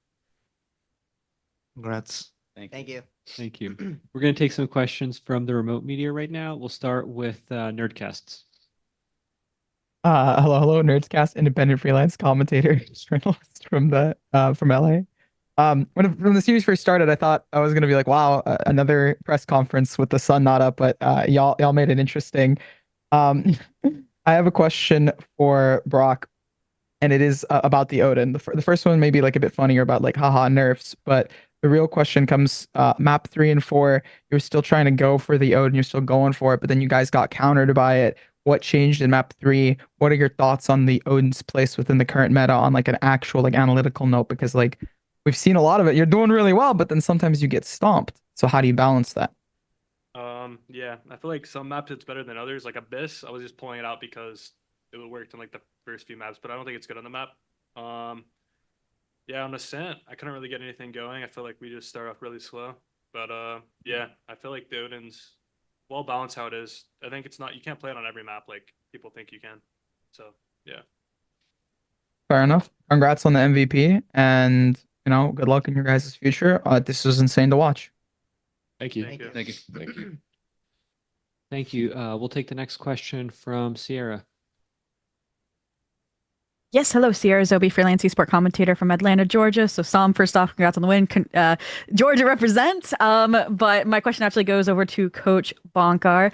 Congrats. Thank you. Thank you. We're going to take some questions from the remote media right now. We'll start with Nerdcasts. Hello, Nerdscast, independent freelance commentator, journalist from LA. When the series first started, I thought I was gonna be like, wow, another press conference with the sun not up, but y'all made it interesting. I have a question for Brock, and it is about the Odin. The first one may be like a bit funnier about like haha nerfs, but the real question comes map 3 and 4. You're still trying to go for the Odin, you're still going for it, but then you guys got countered by it. What changed in map 3? What are your thoughts on the Odin's place within the current meta on like an actual like analytical note? Because like we've seen a lot of it. You're doing really well, but then sometimes you get stomped. So how do you balance that? Yeah, I feel like some maps it's better than others. Like Abyss, I was just pulling it out because it worked in like the first few maps, but I don't think it's good on the map. Yeah, on Ascent, I couldn't really get anything going. I feel like we just start off really slow. But yeah, I feel like the Odin's well balanced how it is. I think it's not, you can't play it on every map like people think you can. So yeah. Fair enough. Congrats on the MVP, and good luck in your guys' future. This was insane to watch. Thank you. Thank you. Thank you. Thank you. Thank you. We'll take the next question from Sierra. Yes, hello, Sierra Zobi, freelance esport commentator from Atlanta, Georgia. So, Sam, first off, congrats on the win. Georgia represent. But my question actually goes over to Coach Bonkar.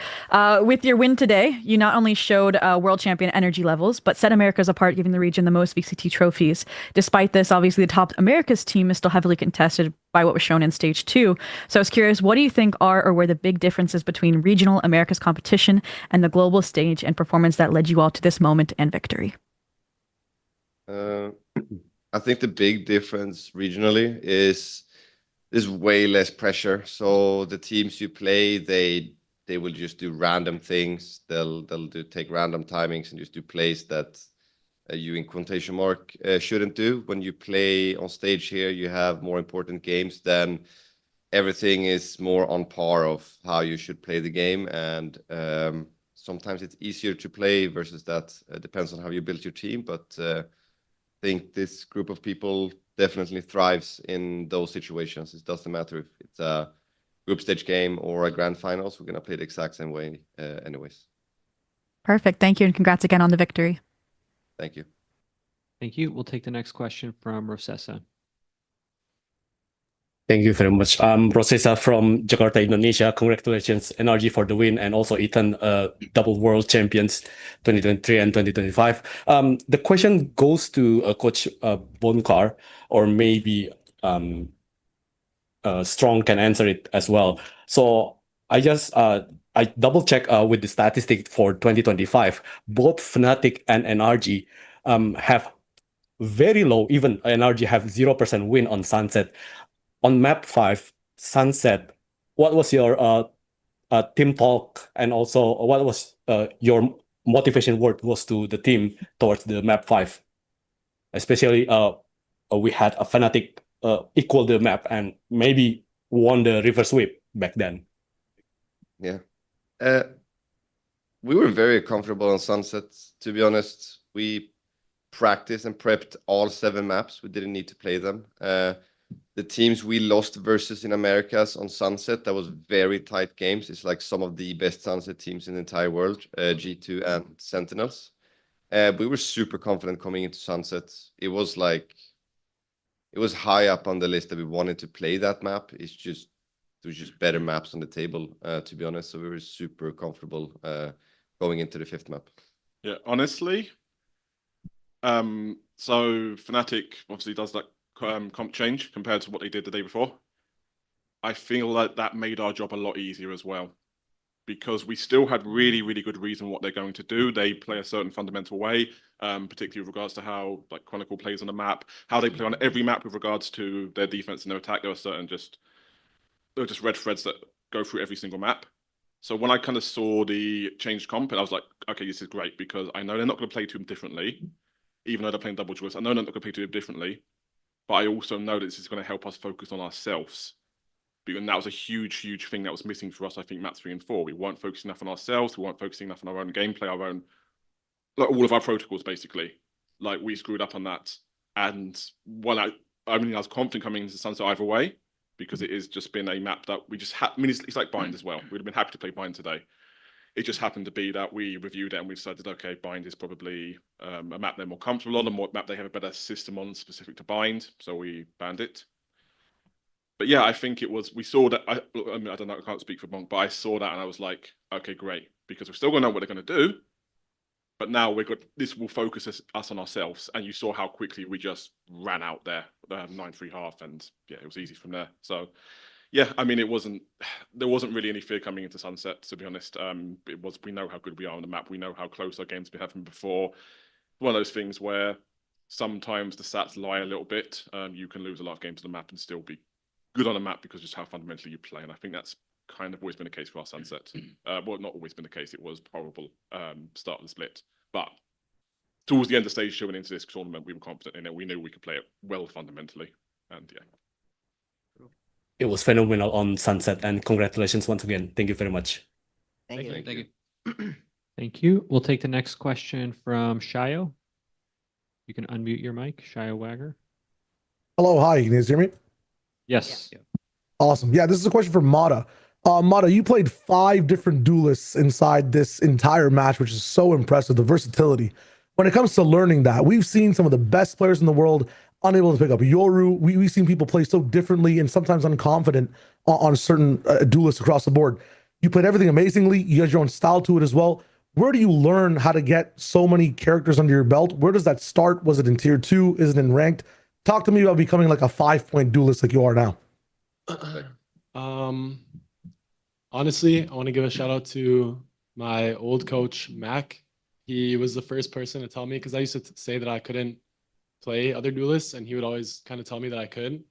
With your win today, you not only showed world champion energy levels, but set Americas apart, giving the region the most VCT trophies. Despite this, obviously, the top Americas team is still heavily contested by what was shown in stage 2. So I was curious, what do you think are or were the big differences between regional Americas competition and the global stage and performance that led you all to this moment and victory? I think the big difference regionally is there's way less pressure. So the teams you play, they will just do random things. They'll take random timings and just do plays that you in quotation mark shouldn't do. When you play on stage here, you have more important games, then everything is more on par of how you should play the game. And sometimes it's easier to play versus that. Depends on how you build your team, but think this group of people definitely thrives in those situations. It doesn't matter if it's a group stage game or a grand finals. We're going to play the exact same way anyways. Perfect. Thank you. And congrats again on the victory. Thank you. Thank you. We'll take the next question from Rosessa. Thank you very much. Rosessa from Jakarta, Indonesia. Congratulations, NRG, for the win, and also Ethan, double world champions 2023 and 2025. The question goes to Coach Bonkar, or maybe Strong can answer it as well. So I double check with the statistic for 2025. Both FNATIC and NRG have very low, even NRG have 0% win on Sunset. On map 5, Sunset, what was your team talk, and also what was your motivation word was to the team towards the map 5? Especially we had a FNATIC equal the map and maybe won the river sweep back then. Yeah. We were very comfortable on Sunset, to be honest. We practiced and prepped all 7 maps. We didn't need to play them. The teams we lost versus in Americas on Sunset, that was very tight games. It's like some of the best Sunset teams in the entire world, G2 and Sentinels. We were super confident coming into Sunset. It was high up on the list that we wanted to play that map. There's just better maps on the table, to be honest. So we were super comfortable going into the 5th map. Yeah, honestly. So FNATIC obviously does that comp change compared to what they did the day before. I feel like that made our job a lot easier as well, because we still had really, really good reason what they're going to do. They play a certain fundamental way, particularly with regards to how like Chronicle plays on the map, how they play on every map with regards to their defense and their attack. There were just red threads that go through every single map. So when I kind of saw the changed comp, and I was like, okay, this is great, because I know they're not going to play too differently, even though they're playing double choice. I know they're not going to play too differently, but I also know that this is going to help us focus on ourselves. And that was a huge, huge thing that was missing for us, I think, maps 3 and 4. We weren't focusing enough on ourselves. We weren't focusing enough on our own gameplay, like all of our protocols, basically. Like, we screwed up on that. And I was confident coming into Sunset either way, because it has just been a map that we just had. I mean, it's like Bind as well. We'd have been happy to play Bind today. It just happened to be that we reviewed it and we decided, okay, Bind is probably a map they're more comfortable on, a map they have a better system on specific to Bind, so we banned it. But yeah, I think it was, we saw that, I mean, I don't know, I can't speak for Monk, but I saw that and I was like, okay, great, because we're still going to know what they're going to do, but now this will focus us on ourselves. And you saw how quickly we just ran out there, 9-3 half, and yeah, it was easy from there. So yeah, I mean, there wasn't really any fear coming into Sunset, to be honest. We know how good we are on the map. We know how close our games have been before. One of those things where sometimes the stats lie a little bit. You can lose a lot of games on the map and still be good on the map because just how fundamentally you play. And I think that's kind of always been the case for our Sunset. Well, not always been the case. It was horrible start of the split. But towards the end of the stage, showing into this tournament, we were confident in it. We knew we could play it well fundamentally. And yeah. It was phenomenal on Sunset, and congratulations once again. Thank you very much. Thank you. Thank you. Thank you. We'll take the next question from Shayo. You can unmute your mic, Shayo Wagger. Hello, hi. Can you guys hear me? Yes. Awesome. Yeah, this is a question for Mata. Mata, you played 5 different duelists inside this entire match, which is so impressive, the versatility. When it comes to learning that, we've seen some of the best players in the world unable to pick up Yoru. We've seen people play so differently and sometimes unconfident on certain duelists across the board. You played everything amazingly. You have your own style to it as well. Where do you learn how to get so many characters under your belt? Where does that start? Was it in tier 2? Is it in ranked? Talk to me about becoming like a 5-point duelist like you are now. Honestly, I want to give a shout out to my old coach, Mac. He was the first person to tell me, because I used to say that I couldn't play other duelists, and he would always kind of tell me that I could.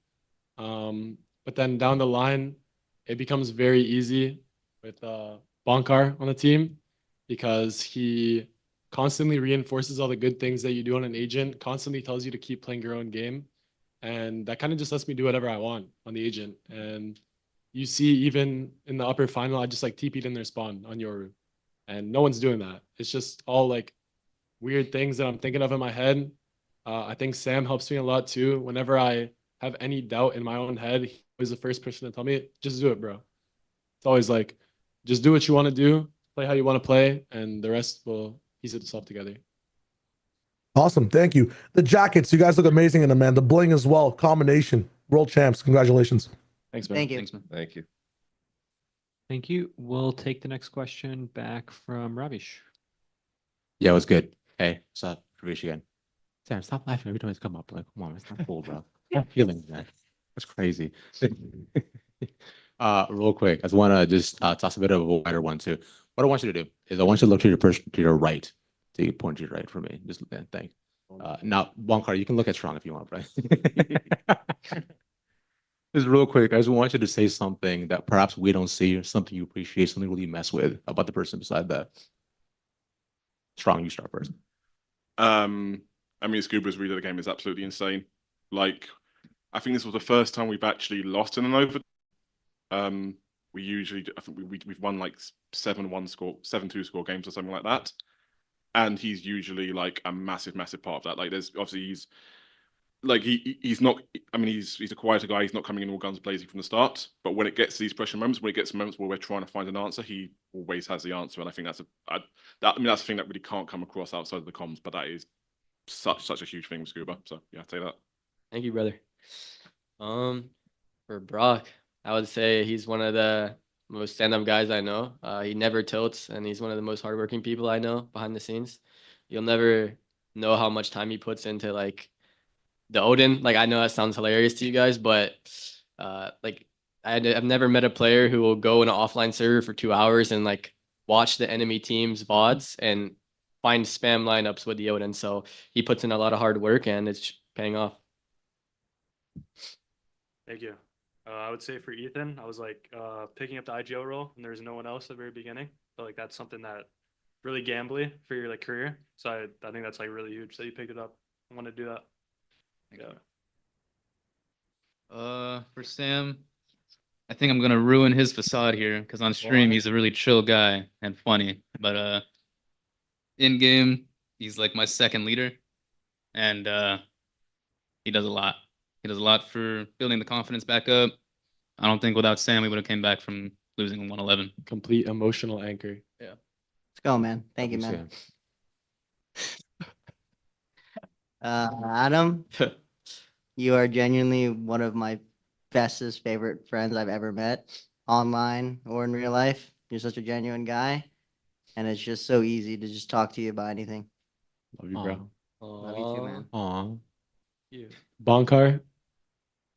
But then down the line, it becomes very easy with Bonkar on the team, because he constantly reinforces all the good things that you do on an agent, constantly tells you to keep playing your own game. And that kind of just lets me do whatever I want on the agent. And you see, even in the upper final, I just like TP'd in their spawn on Yoru. And no one's doing that. It's just all like weird things that I'm thinking of in my head. I think Sam helps me a lot too. Whenever I have any doubt in my own head, he was the first person to tell me, just do it, bro. It's always like, just do what you want to do, play how you want to play, and the rest will piece itself together. Awesome. Thank you. The jackets, you guys look amazing in them, man. The bling as well. Combination. World champs. Congratulations. Thanks, man. Thank you. Thanks, man. Thank you. Thank you. We'll take the next question back from Ravish. Yeah, it was good. Hey, what's up? Ravish again. Sam, stop laughing every time it's come up. Like, come on, it's not cool, bro. I'm feeling that. That's crazy. Real quick, I just want to just toss a bit of a wider one too. What I want you to do is I want you to look to your person to your right. So you point to your right for me. Just thank. Now, Bonkar, you can look at Strong if you want, right? Just real quick, I just want you to say something that perhaps we don't see, or something you appreciate, something really mess with about the person beside that. Strong, you start first. I mean, Scuba's read of the game is absolutely insane. Like, I think this was the first time we've actually lost in an over. We usually, I think we've won like 7-1 score, 7-2 score games or something like that. And he's usually like a massive part of that. Like, there's obviously he's not. I mean, he's a quieter guy. He's not coming in all guns blazing from the start. But when it gets to these pressure moments, when it gets to moments where we're trying to find an answer, he always has the answer. And I think that's that's the thing that really can't come across outside of the comms. But that is such a huge thing with Scuba. So yeah, I'd say that. Thank you, brother. For Brock, I would say he's one of the most stand-up guys I know. He never tilts, and he's one of the most hardworking people I know behind the scenes. You'll never know how much time he puts into like the Odin. Like, I know that sounds hilarious to you guys, but like I've never met a player who will go in an offline server for 2 hours and like watch the enemy team's VODs and find spam lineups with the Odin. So he puts in a lot of hard work, and it's paying off. Thank you. I would say for Ethan, I was like picking up the IGL role, and there's no one else at the very beginning. So like that's something that really gambly for your like career. So I think that's like really huge that you picked it up. I want to do that. Yeah. For Sam, I think I'm gonna ruin his facade here because on stream he's a really chill guy and funny, but in game he's like my second leader, and he does a lot. He does a lot for building the confidence back up. I don't think without Sam we would have came back from losing 111. Complete emotional anchor. Yeah. Let's go, man. Thank you, man. Adam, you are genuinely one of my bestest favorite friends I've ever met, online or in real life. You're such a genuine guy, and it's just so easy to just talk to you about anything. Love you, bro. Love you too, man. Aw. Bonkar,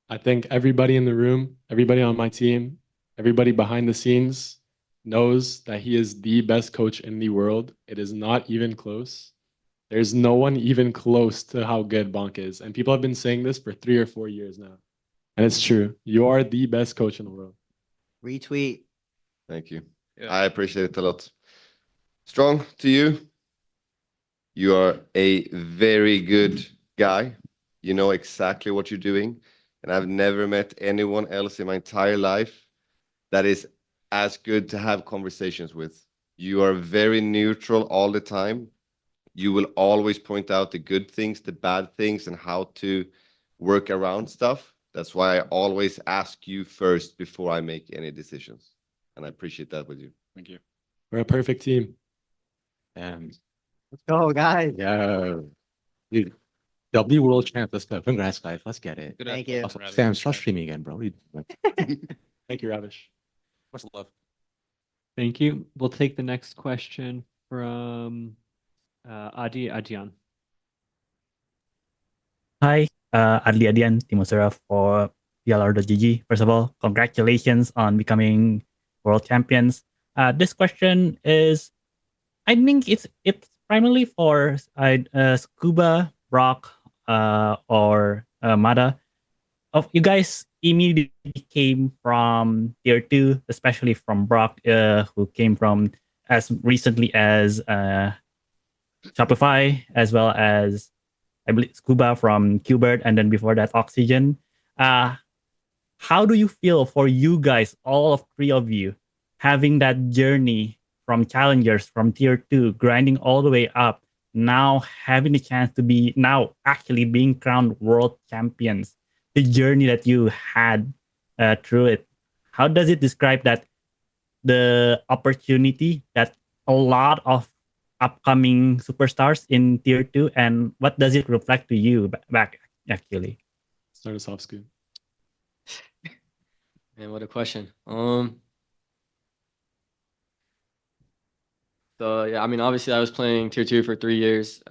I think everybody in the room, everybody on my team, everybody behind the scenes knows that he is the best coach in the world. It is not even close. There's no one even close to how good Bonk is. And people have been saying this for 3 or 4 years now. And it's true. You are the best coach in the world. Retweet. Thank you. I appreciate it a lot. Strong to you. You are a very good guy. You know exactly what you're doing. And I've never met anyone else in my entire life that is as good to have conversations with. You are very neutral all the time. You will always point out the good things, the bad things, and how to work around stuff. That's why I always ask you first before I make any decisions. And I appreciate that with you. Thank you. We're a perfect team. And let's go, guys. Yeah. Dude, W World Champ. Let's go. Congrats, guys. Let's get it. Good Thank you. Also, Sam, start streaming again, bro. Thank you, Ravish. Much love. Thank you. We'll take the next question from Adian. Hi, Adli Adian, Timosera for PLR.GG. First of all, congratulations on becoming world champions. This question is, I think it's primarily for Scuba, Brock, or Mada. Of you guys immediately came from tier 2, especially from Brock, who came from as recently as Shopify, as well as I believe Scuba from Qbert, and then before that Oxygen. How do you feel for you guys, all of 3 of you, having that journey from challengers, from tier 2, grinding all the way up, now having the chance to be now actually being crowned world champions? The journey that you had through it, how does it describe that the opportunity that a lot of upcoming superstars in tier 2, and what does it reflect to you back actually? Start us off, Scoop. Man, what a question. So yeah, I mean, obviously I was playing tier 2 for 3 years.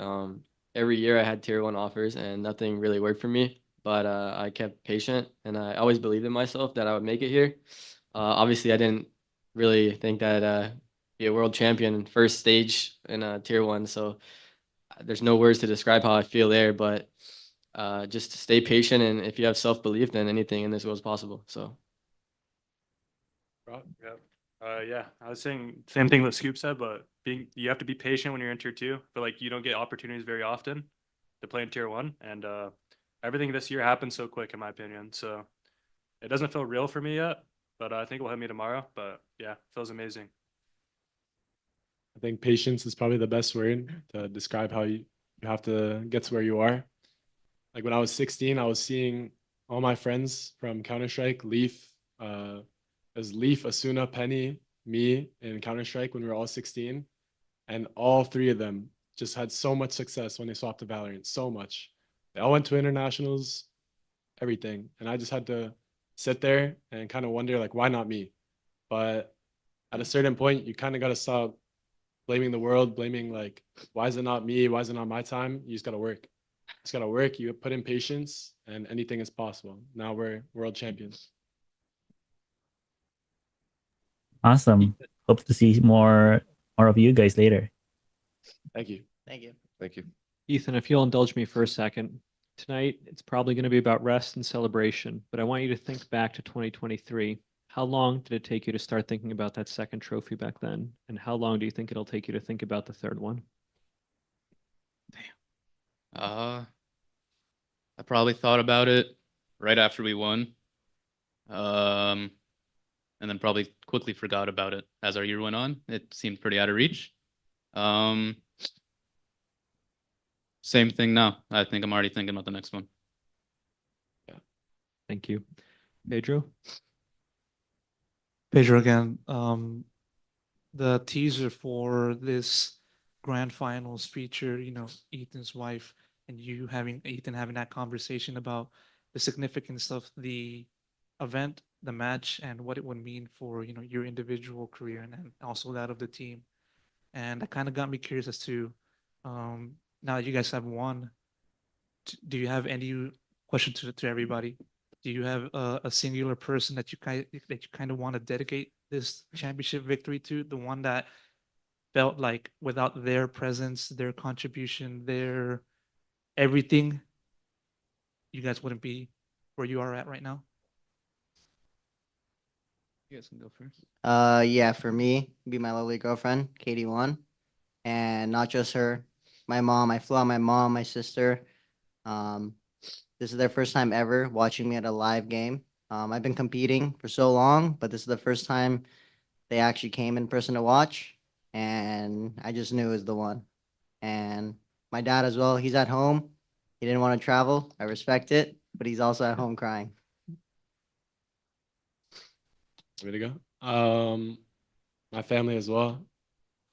Every year I had tier 1 offers and nothing really worked for me. But I kept patient, and I always believed in myself that I would make it here. Obviously, I didn't really think that be a world champion first stage in tier 1. So there's no words to describe how I feel there. But just to stay patient, and if you have self-belief, then anything in this world is possible. So. Yeah, I was saying same thing that Scoop said, but you have to be patient when you're in tier 2. But like you don't get opportunities very often to play in tier 1, and everything this year happened so quick, in my opinion. So it doesn't feel real for me yet, but I think it will hit me tomorrow. But yeah, it feels amazing. I think patience is probably the best word to describe how you have to get to where you are. Like when I was 16, I was seeing all my friends from Counter-Strike, Leaf, as Leaf, Asuna, Penny, me, and Counter-Strike when we were all 16. And all 3 of them just had so much success when they swapped to Valorant, so much. They all went to internationals, everything. And I just had to sit there and kind of wonder, like, why not me? But at a certain point, you kind of got to stop blaming the world, blaming, like, why is it not me? Why is it not my time? You just got to work. You just got to work. You put in patience, and anything is possible. Now we're world champions. Awesome. Hope to see more of you guys later. Thank you. Thank you. Thank you. Ethan, if you'll indulge me for a second. Tonight, it's probably going to be about rest and celebration, but I want you to think back to 2023. How long did it take you to start thinking about that second trophy back then? And how long do you think it'll take you to think about the third one? I probably thought about it right after we won. And then probably quickly forgot about it as our year went on. It seemed pretty out of reach. Same thing now. I think I'm already thinking about the next one. Yeah. Thank you. Pedro? Pedro again. The teaser for this grand finals feature, Ethan's wife and Ethan having that conversation about the significance of the event, the match, and what it would mean for, your individual career and also that of the team. And that kind of got me curious as to, now that you guys have won, do you have any question to everybody? Do you have a singular person that you kind of want to dedicate this championship victory to? The one that felt like without their presence, their contribution, their everything, you guys wouldn't be where you are at right now? You guys can go first. Yeah, for me, be my lovely girlfriend, Katie One, and not just her, my mom. I flew out my mom, my sister. This is their first time ever watching me at a live game. I've been competing for so long, but this is the first time they actually came in person to watch, and I just knew it was the one. And my dad as well, he's at home. He didn't want to travel. I respect it, but he's also at home crying. Way to go. My family as well.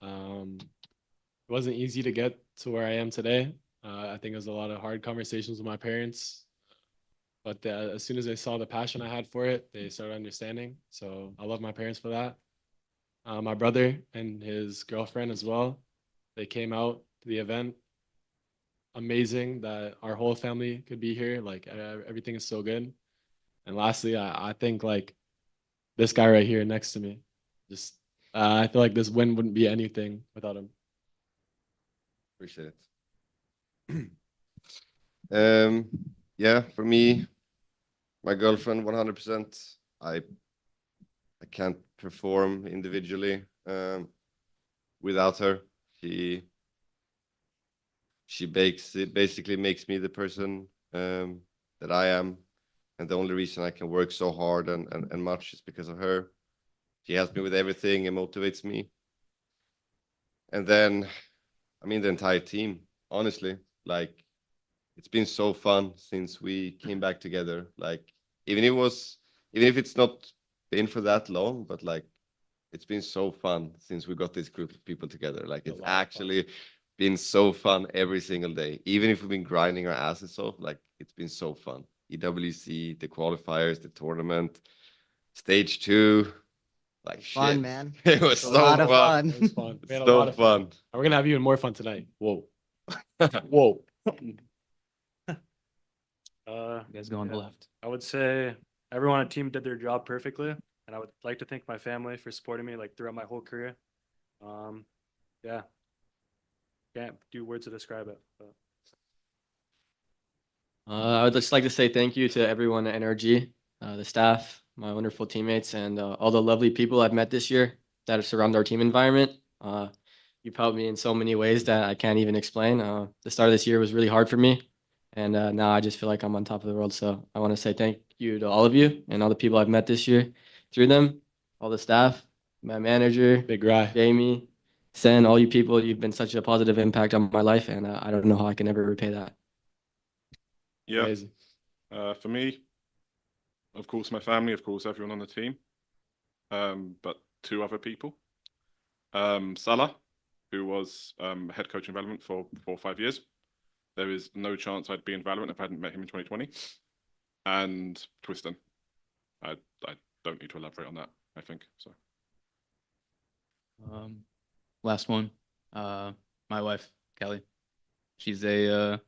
It wasn't easy to get to where I am today. I think it was a lot of hard conversations with my parents, but as soon as they saw the passion I had for it, they started understanding. So I love my parents for that. My brother and his girlfriend as well. They came out to the event. Amazing that our whole family could be here. Like everything is so good. And lastly, I think like this guy right here next to me, just I feel like this win wouldn't be anything without him. Appreciate it. Yeah, for me, my girlfriend, 100%. I can't perform individually without her. She basically makes me the person that I am, and the only reason I can work so hard and much is because of her. She helps me with everything and motivates me. And then, I mean, the entire team, honestly, like it's been so fun since we came back together. Like even if it's not been for that long, but like it's been so fun since we got this group of people together. Like it's actually been so fun every single day. Even if we've been grinding our asses off, like it's been so fun. EWC, the qualifiers, the tournament, stage 2. Like Fun, shit. man. It was It's a so lot of fun. fun. It was fun. We had a So lot of fun. And we're gonna have even more fun tonight. Whoa. Whoa. You guys go on the left. I would say everyone on the team did their job perfectly, and I would like to thank my family for supporting me like throughout my whole career. Yeah, can't do words to describe it. But. I would just like to say thank you to everyone at NRG, the staff, my wonderful teammates, and all the lovely people I've met this year that surround our team environment. You've helped me in so many ways that I can't even explain. The start of this year was really hard for me, and now I just feel like I'm on top of the world. So I want to say thank you to all of you and all the people I've met this year through them, all the staff, my manager, Big Guy, Jamie, Sen, all you people. You've been such a positive impact on my life, and I don't know how I can ever repay that. Yeah. Amazing. For me, of course, my family, of course, everyone on the team. But 2 other people. Salah, who was head coach in Valorant for 4 or 5 years. There is no chance I'd be in Valorant if I hadn't met him in 2020. And Twiston. I don't need to elaborate on that, I think. So. Last one. My wife, Kelly. She's a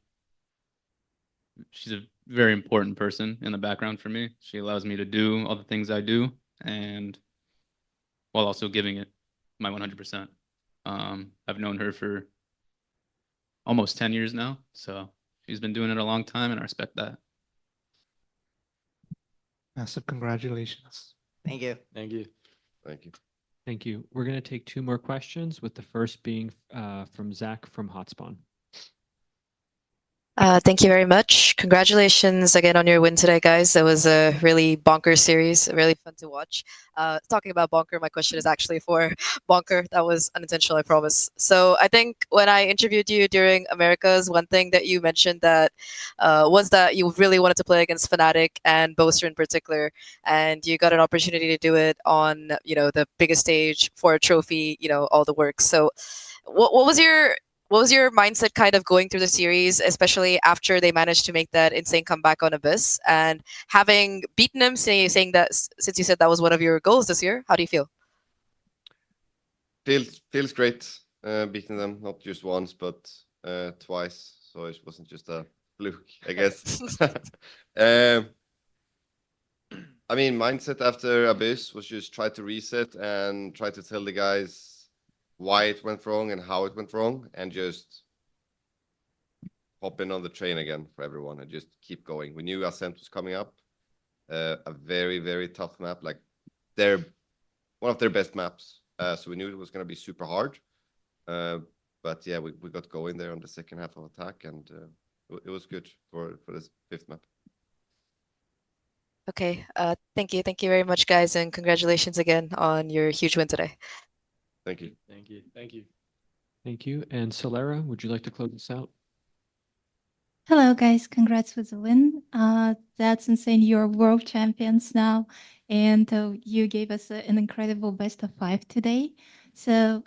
very important person in the background for me. She allows me to do all the things I do, and while also giving it my 100%. I've known her for almost 10 years now, so she's been doing it a long time, and I respect that. Massive congratulations. Thank you. Thank you. Thank you. Thank you. We're going to take 2 more questions, with the first being from Zach from Hotspawn. Thank you very much. Congratulations again on your win today, guys. It was a really bonker series, really fun to watch. Talking about bonker, my question is actually for bonker. That was unintentional, I promise. So I think when I interviewed you during Americas, one thing that you mentioned that was that you really wanted to play against Fnatic and Boaster in particular, and you got an opportunity to do it on the biggest stage for a trophy, all the work. So what was your mindset kind of going through the series, especially after they managed to make that insane comeback on Abyss and having beaten them, saying that since you said that was one of your goals this year, how do you feel? Feels great beating them, not just once, but twice. So it wasn't just a fluke, I guess. I mean, mindset after Abyss was just try to reset and try to tell the guys why it went wrong and how it went wrong, and just hop in on the train again for everyone and just keep going. We knew Ascent was coming up, a very, very tough map, like they're one of their best maps. So we knew it was going to be super hard. But yeah, we got going there on the second half of attack, and it was good for this fifth map. Okay. Thank you. Thank you very much, guys, and congratulations again on your huge win today. Thank you. Thank you. Thank you. Thank you. And Solera, would you like to close this out? Hello, guys. Congrats with the win. That's insane. You're world champions now, and you gave us an incredible best of 5 today. So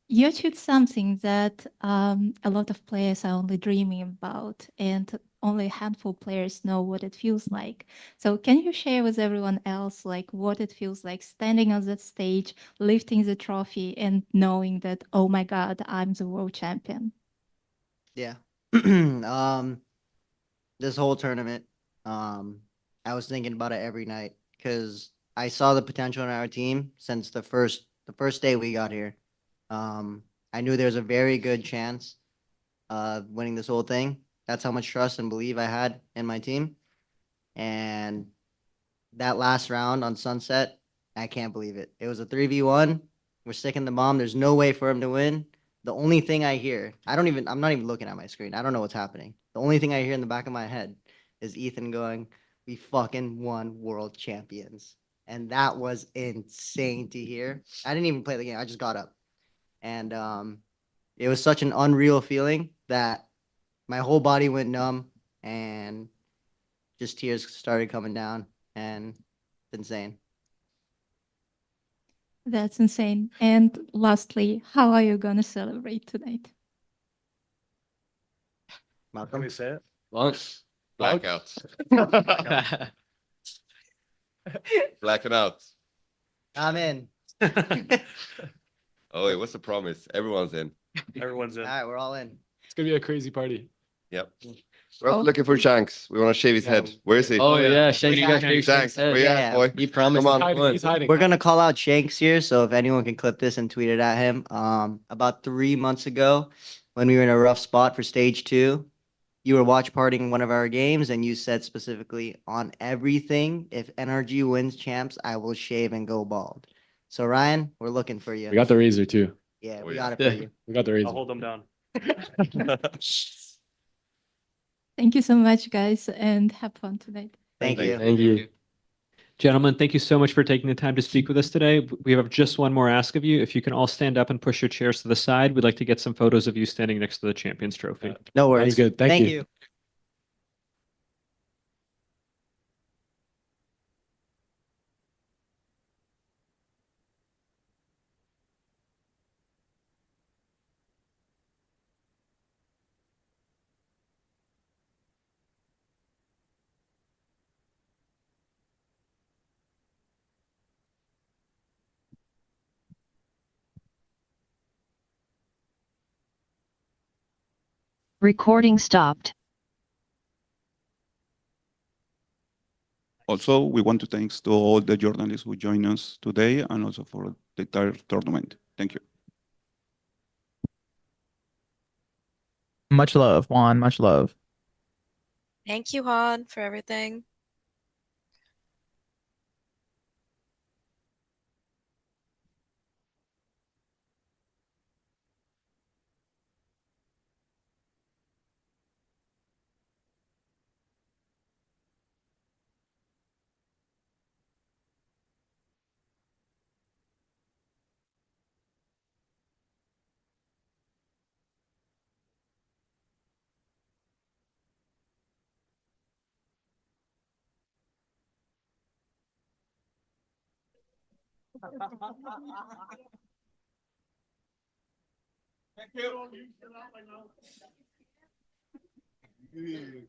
you achieved something that a lot of players are only dreaming about, and only a handful of players know what it feels like. So can you share with everyone else like what it feels like standing on that stage, lifting the trophy, and knowing that, oh my God, I'm the world champion? Yeah. This whole tournament, I was thinking about it every night because I saw the potential in our team since the first day we got here. I knew there was a very good chance of winning this whole thing. That's how much trust and belief I had in my team. And that last round on Sunset, I can't believe it. It was a 3v1. We're sticking the bomb. There's no way for him to win. The only thing I hear, I'm not even looking at my screen. I don't know what's happening. The only thing I hear in the back of my head is Ethan going, "We fucking won world champions." And that was insane to hear. I didn't even play the game. I just got up. And it was such an unreal feeling that my whole body went numb and just tears started coming down, and it's insane. That's insane. And lastly, how are you gonna celebrate tonight? Can we say it? Blackout. Blacking out. I'm in. Oh, wait, what's the promise? Everyone's in. Everyone's in. All right, we're all in. It's gonna be a crazy party. Yep. We're also looking for Shanks. We want to shave his head. Where is he? Oh yeah, Shanks, you got Shanks. Shanks' head. Where you at, boy? He promised. Come on. He's hiding. We're gonna call out Shanks here, so if anyone can clip this and tweet it at him. About 3 months ago, when we were in a rough spot for stage 2, you were watch partying one of our games, and you said specifically on everything, if NRG wins champs, I will shave and go bald. So Ryan, we're looking for you. We got the razor too. Yeah, Oh, we yeah. got it for you. We got the razor. I'll hold them down. Thank you so much, guys, and have fun tonight. Thank you. Thank you. Gentlemen, thank you so much for taking the time to speak with us today. We have just one more ask of you. If you can all stand up and push your chairs to the side, we'd like to get some photos of you standing next to the Champions Trophy. No worries. Sounds good. Thank you. Recording stopped. Also, we want to thanks to all the journalists who joined us today and also for the entire tournament. Thank you. Much love, Juan. Much love. Thank you, Han, for everything. Thank you.